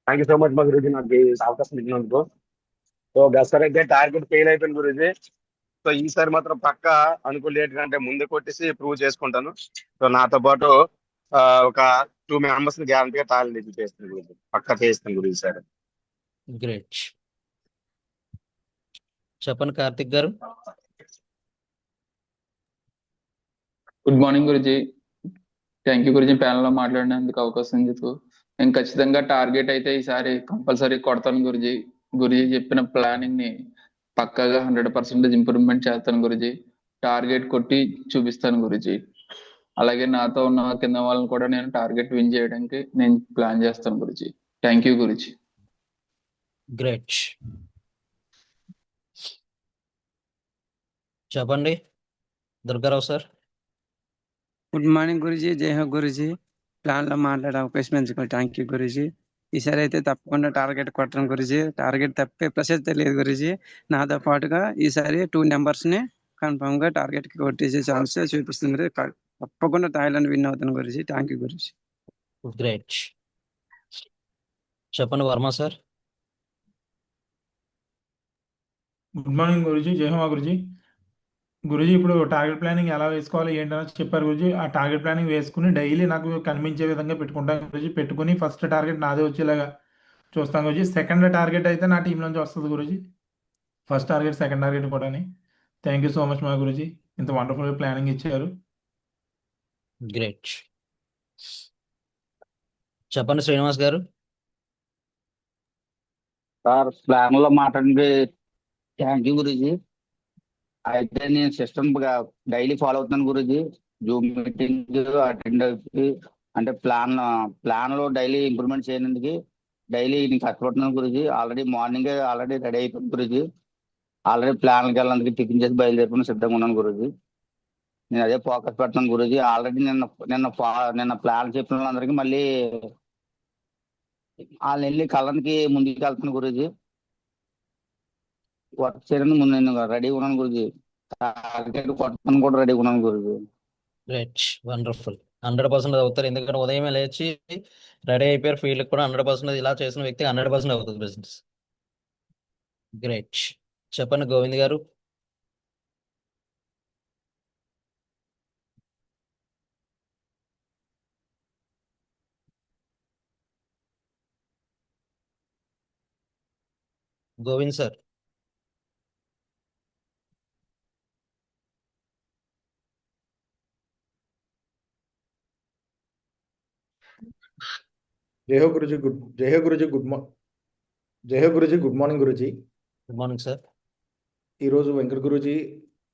D: థ్యాంక్ యూ సో మచ్ మా గురుజీ, నాకు ఈ అవకాశం ఇచ్చినందుకు. సో గసర్ అయితే టార్గెట్ ఫెయిల్ అయిపోయింది గురుజీ. సో ఈసారి మాత్రం పక్క అనుకునేట్ కంటే ముందే కొట్టేసి ప్రూవ్ చేసుకుంటాను. సో నాతో పాటు ఒక 2 మెంబర్స్ ని గ్యారంటీగా టాలెంట్ చేస్తాను గురుజీ, పక్క చేస్తాను గురుజీ సార్.
F: గ్రేట్. చెప్పండి కార్తిక్ గారు.
I: Good morning Guruji. Thank you Guruji, panel లో మాట్లాడినందుకు అవకాశం ఇచ్చేందుకు. నేను ఖచ్చితంగా టార్గెట్ అయితే ఈసారి కంపల్సరీ కొడతాను గురుజీ. గురుజీ చెప్పిన ప్లానింగ్ ని పక్కాగా 100% ఇంప్రూవ్మెంట్ చేస్తాను గురుజీ. టార్గెట్ కొట్టి చూపిస్తాను గురుజీ. అలాగే నాతో ఉన్న కింద వాళ్ళని కూడా నేను టార్గెట్ విన్ చేయడానికి నేను ప్లాన్ చేస్తాను Guruji. Thank you Guruji.
F: Great. చెప్పండి Durgarao sir.
J: Good morning Guruji, జై హో గురుజీ. ప్లాన్ లో మాట్లాడే అవకాశం ఇచ్చినందుకు థ్యాంక్ యూ గురుజీ. ఈసారి అయితే తప్పకుండా టార్గెట్ కొట్టడం గురుజీ. టార్గెట్ తప్పే ప్రసక్తే లేదు గురుజీ. నాతో పాటుగా ఈసారి 2 నెంబర్స్ ని కన్ఫర్మ్ గా టార్గెట్ కి కొట్టేసే ఛాన్స్ చూపిస్తుంది. తప్పకుండా థాయిలాండ్ విన్ అవుతాను Guruji. Thank you Guruji.
F: Great. చెప్పండి Varma sir.
C: Good morning Guruji, జై హో గురుజీ. గురుజీ, ఇప్పుడు టార్గెట్ ప్లానింగ్ ఎలా వేసుకోవాలి ఏంటని చెప్పారు గురుజీ. ఆ టార్గెట్ ప్లానింగ్ వేసుకుని డైలీ నాకు కనిపించే విధంగా పెట్టుకుంటాను గురుజీ. పెట్టుకుని ఫస్ట్ టార్గెట్ నాదే వచ్చేలాగా చూస్తాను గురుజీ. సెకండ్ టార్గెట్ అయితే నా టీం నుంచి వస్తుంది Guruji. First target, second target కూడా. థ్యాంక్ యూ సో మచ్ మా గురుజీ, ఇంత వండర్ఫుల్ ప్లానింగ్ ఇచ్చారు.
F: గ్రేట్. చెప్పండి శ్రీనివాస్ గారు.
K: సార్, ప్లాన్ లో మాట్లాడండి. Thank you Guruji. అయితే నేను సిస్టమ్ డైలీ ఫాలో అవుతున్నాను గురుజీ. జూమ్ మీటింగ్ అటెండ్ అయ్యి అంటే ప్లాన్ లో డైలీ ఇంప్రూవ్మెంట్ చేయడానికి డైలీ నేను కష్టపడుతున్నాను Guruji. Already morning already ready అయిపోయింది గురుజీ. ఆల్రెడీ ప్లాన్కి వెళ్ళడానికి టిఫిన్ చేసి బయలుదేరుకుని సిద్ధంగా ఉన్నాను గురుజీ. నేను అదే ఫోకస్ పెడుతున్నాను గురుజీ. ఆల్రెడీ నిన్న ప్లాన్ చెప్పిన వాళ్ళందరికీ మళ్ళీ వాళ్ళు వెళ్ళి కళ్ళనికి ముందుకు వెళ్తున్నాను గురుజీ. వర్క్ చేయడానికి ముందు నేను రెడీగా ఉన్నాను గురుజీ. టార్గెట్ కొట్టడానికి కూడా రెడీగా ఉన్నాను గురుజీ.
F: Great, wonderful. 100% అవుతారు, ఎందుకంటే ఉదయమే లేచి రెడీ అయిపోయారు, ఫీల్డ్ కూడా 100% ఇలా చేసిన వ్యక్తి 100% అవుతుంది బిజినెస్. గ్రేట్. చెప్పండి గోవింద్ గారు. గోవింద్ సార్.
L: జై హో గురుజీ, జై హో గురుజీ, జై హో Guruji, good morning Guruji.
F: Good morning sir.
L: ఈరోజు వెంకట గురుజీ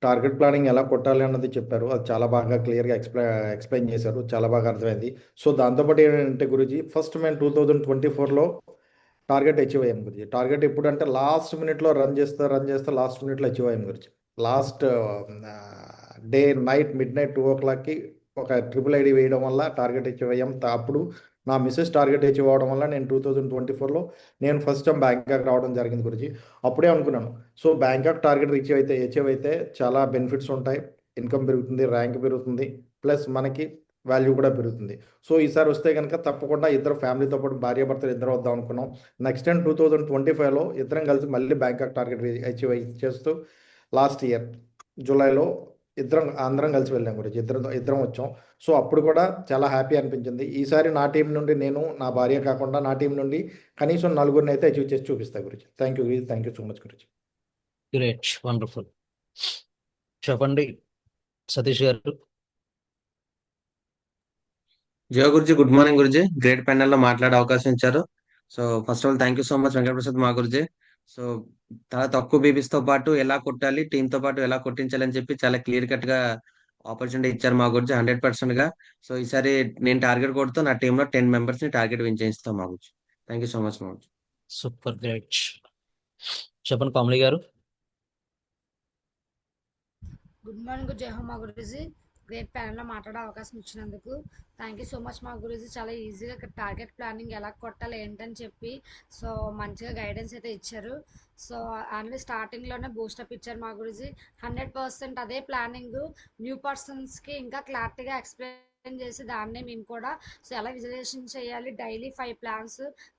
L: టార్గెట్ ప్లానింగ్ ఎలా కొట్టాలి అన్నది చెప్పారు. అది చాలా బాగా క్లియర్గా ఎక్స్ప్లెయిన్ చేశారు, చాలా బాగా అర్థమైంది. సో దాంతోపాటు ఏంటంటే గురుజీ, ఫస్ట్ మేము 2024లో టార్గెట్ అచీవ్ అయ్యాం గురుజీ. టార్గెట్ ఎప్పుడు అంటే లాస్ట్ మినిట్లో రన్ చేస్తే లాస్ట్ మినిట్లో అచీవ్ అయ్యాం Guruji. Last day mid night 2 o'clockకి ఒక ట్రిపుల్ ఐడి వేయడం వల్ల టార్గెట్ అచీవ్ అయ్యాం. అప్పుడు నా మిస్సెస్ టార్గెట్ అచీవ్ అవ్వడం వల్ల నేను 2024లో నేను ఫస్ట్ టైం బ్యాంకాక్ రావడం జరిగింది గురుజీ. అప్పుడే అనుకున్నాను, సో బ్యాంకాక్ టార్గెట్ అచీవ్ అయితే చాలా బెనిఫిట్స్ ఉంటాయి, ఇన్కమ్ పెరుగుతుంది, ర్యాంక్ పెరుగుతుంది, ప్లస్ మనకి వాల్యూ కూడా పెరుగుతుంది. సో ఈసారి వస్తే కనుక తప్పకుండా ఇద్దరు ఫ్యామిలీతో పాటు భార్యాభర్తలు ఇద్దరు వద్దాం అనుకున్నాం. నెక్స్ట్ టైం 2025లో ఇద్దరం కలిసి మళ్ళీ బ్యాంకాక్ టార్గెట్ అచీవ్ చేస్తూ లాస్ట్ ఇయర్ జూలైలో అందరం కలిసి వెళ్ళాం గురించి, ఇద్దరం వచ్చాం. సో అప్పుడు కూడా చాలా హ్యాపీ అనిపించింది. ఈసారి నా టీం నుండి నేను, నా భార్య కాకుండా నా టీం నుండి కనీసం 4 అయితే అచీవ్ చేసి చూపిస్తా గురించి. థ్యాంక్ యూ సో మచ్ గురించి.
F: Great, wonderful. చెప్పండి సతీష్ గారు.
E: జయ Guruji, good morning Guruji. Great panel లో మాట్లాడే అవకాశం ఇచ్చారు. So first of all thank you so much Venkataprasad మా గురుజీ. సో చాలా తక్కువ బీబీస్ తో పాటు ఎలా కొట్టాలి, టీమ్ తో పాటు ఎలా కొట్టించాలి అని చెప్పి చాలా క్లియర్ కట్ గా ఆపర్చునిటీ ఇచ్చారు మా గురించి 100% గా. సో ఈసారి నేను టార్గెట్ కొడుతూ నా టీంలో 10 members ని టార్గెట్ విన్ చేయిస్తాం మా గురించి. థ్యాంక్ యూ సో మచ్ మా గురించి.
F: Super, great. చెప్పండి కమలి గారు.
M: గుడ్ మార్నింగ్ జై హో మా గురుజీ. గ్రేట్ ప్యానెల్లో మాట్లాడే అవకాశం ఇచ్చినందుకు థ్యాంక్ యూ సో మచ్ మా గురుజీ. చాలా ఈజీగా టార్గెట్ ప్లానింగ్ ఎలా కొట్టాలి ఏంటని చెప్పి సో మంచిగా గైడెన్స్ అయితే ఇచ్చారు. సో అన్ని స్టార్టింగ్లోనే బూస్టప్ ఇచ్చారు మా గురుజీ. 100% అదే ప్లానింగ్ న్యూ పర్సన్స్కి ఇంకా క్లారిటీగా ఎక్స్ప్లెయిన్ చేసి దాన్నే మేము కూడా సో ఎలా విజువలైజేషన్ చేయాలి, డైలీ 5 plans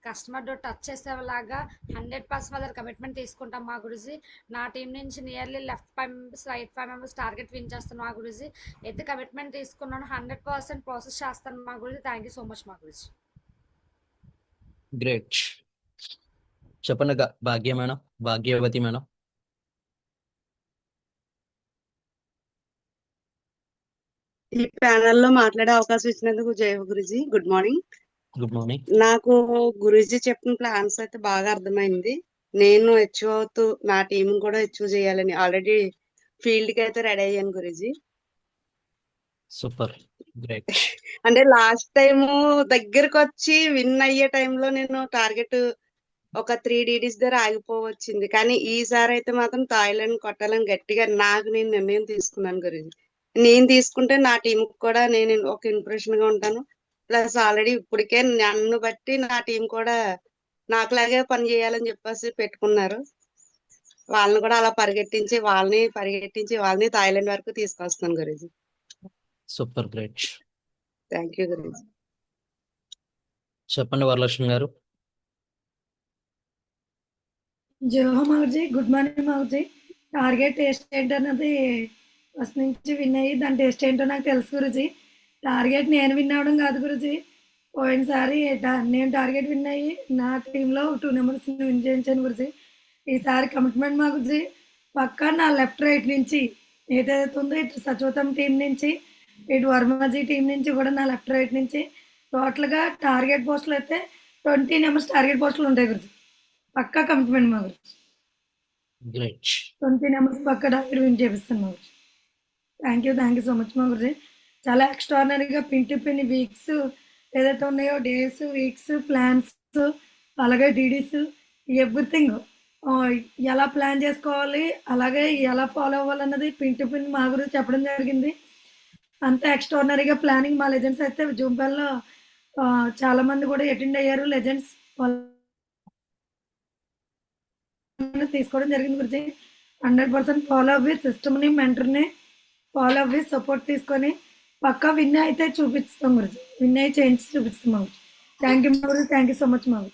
M: కస్టమర్ టచ్ చేసేలాగా 100% వాళ్ళ కమిట్మెంట్ తీసుకుంటాం మా గురుజీ. నా టీం నుంచి nearly left 5 members right 5 members target win చేస్తాను మా గురుజీ. అయితే కమిట్మెంట్ తీసుకున్నాను, 100% ప్రాసెస్ చేస్తాను మా Guruji. Thank you so much మా గురుజీ.
F: గ్రేట్. చెప్పండి భాగ్య మేడం, భాగ్యవతి మేడం.
H: ఈ ప్యానెల్ లో మాట్లాడే అవకాశం ఇచ్చినందుకు జై హో Guruji. Good morning.
F: Good morning.
H: నాకు గురుజీ చెప్పిన ప్లాన్స్ అయితే బాగా అర్థమైంది. నేను అచీవ్ అవుతూ నా టీం కూడా అచీవ్ చేయాలని ఆల్రెడీ ఫీల్డ్ కి అయితే రెడీ అయ్యాను గురుజీ.
F: Super, great.
H: అంటే లాస్ట్ టైం దగ్గరకు వచ్చి విన్ అయ్యే టైంలో నేను టార్గెట్ ఒక 3 DDs దగ్గర ఆగిపోవచ్చింది. కానీ ఈసారి అయితే మాత్రం థాయిలాండ్ కొట్టాలని గట్టిగా నాకు నేను నిర్ణయం తీసుకున్నాను గురుజీ. నేను తీసుకుంటే నా టీం కూడా నేను ఒక ఇంప్రెషన్ గా ఉంటాను. ప్లస్ ఆల్రెడీ ఇప్పటికే నన్ను బట్టి నా టీం కూడా నాకులాగే పని చేయాలని చెప్పేసి పెట్టుకున్నారు. వాళ్ళని కూడా అలా పరిగెట్టించి వాళ్ళని థాయిలాండ్ వరకు తీసుకొస్తాను Guruji.
F: Super, great.
H: Thank you Guruji.
F: చెప్పండి వరలక్ష్మి గారు.
B: జై హో మాగురుజీ, గుడ్ మార్నింగ్ మాగురుజీ. టార్గెట్ టేస్ట్ ఏంటన్నది ఫస్ట్ నుంచి విన్ అయ్యి దాని టేస్ట్ ఏంటో నాకు తెలుసు గురుజీ. టార్గెట్ నేను విన్ అవ్వడం కాదు గురుజీ. పోయినసారి నేను టార్గెట్ విన్ అయ్యి నా టీంలో 2 members విన్ చేయించాను గురుజీ. ఈసారి కమిట్మెంట్ మా గురుజీ పక్కా నా లెఫ్ట్ రైట్ నుంచి ఏదైతే ఉందో ఇటు సచోతం టీం నుంచి ఇటు వర్మజీ టీం నుంచి కూడా నా లెఫ్ట్ రైట్ నుంచి టోటల్గా టార్గెట్ పోస్టులు అయితే 20 members టార్గెట్ పోస్టులు ఉంటాయి గురుజీ. పక్కా కమిట్మెంట్ మా గురించి.
F: గ్రేట్.
B: 20 members పక్కా టార్గెట్ విన్ చేపిస్తాను మా గురించి. థ్యాంక్ యూ సో మచ్ మా గురించి. చాలా ఎక్స్ట్రాడినరీగా పిన్ టు పిన్ వీక్స్ ఏదైతే ఉన్నాయో డేస్, వీక్స్, ప్లాన్స్, అలాగే డీడీస్, ఎవ్రీథింగ్ ఎలా ప్లాన్ చేసుకోవాలి, అలాగే ఎలా ఫాలో అవ్వాలన్నది పిన్ టు పిన్ మా గురించి చెప్పడం జరిగింది. అంత ఎక్స్ట్రాడినరీగా ప్లానింగ్ మా లెజెండ్స్ అయితే జూమ్ కాల్లో చాలా మంది కూడా అటెండ్ అయ్యారు. లెజెండ్స్ అనేది తీసుకోవడం జరిగింది గురుజీ. 100% ఫాలో అవ్వి సిస్టమ్ని మెంటర్ని ఫాలో అవ్వి సపోర్ట్ తీసుకొని పక్కా విన్ అయితే చూపిస్తాం గురుజీ. విన్ అయి చేయించి చూపిస్తాం మాకు. Thank you Guruji. Thank you so much మాకు.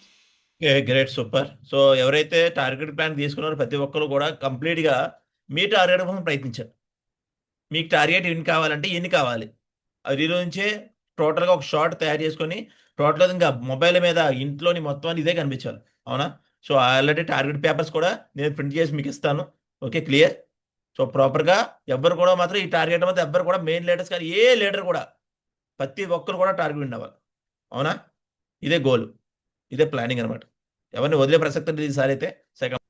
A: Great, super. సో ఎవరైతే టార్గెట్ ప్లాన్ తీసుకున్నారో ప్రతి ఒక్కరు కూడా కంప్లీట్గా మీ టార్గెట్ కోసం ప్రయత్నించారు. మీకు టార్గెట్ ఎన్ని కావాలంటే ఎన్ని కావాలి అది ఈరోజు నుంచే టోటల్గా ఒక షార్ట్ తయారు చేసుకొని టోటల్గా ఇంకా మొబైల్ మీద ఇంట్లోని మొత్తం అని ఇదే కనిపించాలి. అవునా? సో ఆల్రెడీ టార్గెట్ పేపర్స్ కూడా నేను ప్రింట్ చేసి మీకు ఇస్తాను. Okay, clear. సో ప్రాపర్గా ఎవ్వరు కూడా మాత్రం ఈ టార్గెట్ మీద ఎవ్వరు కూడా మెయిన్ లీడర్స్ కానీ ఏ లీడర్ కూడా ప్రతి ఒక్కరు కూడా టార్గెట్ విన్ అవ్వాలి. అవునా? ఇదే గోల్, ఇదే ప్లానింగ్ అనమాట. ఎవరిని వదిలే ప్రసక్తి లేదు ఈసారి అయితే. సెకండ్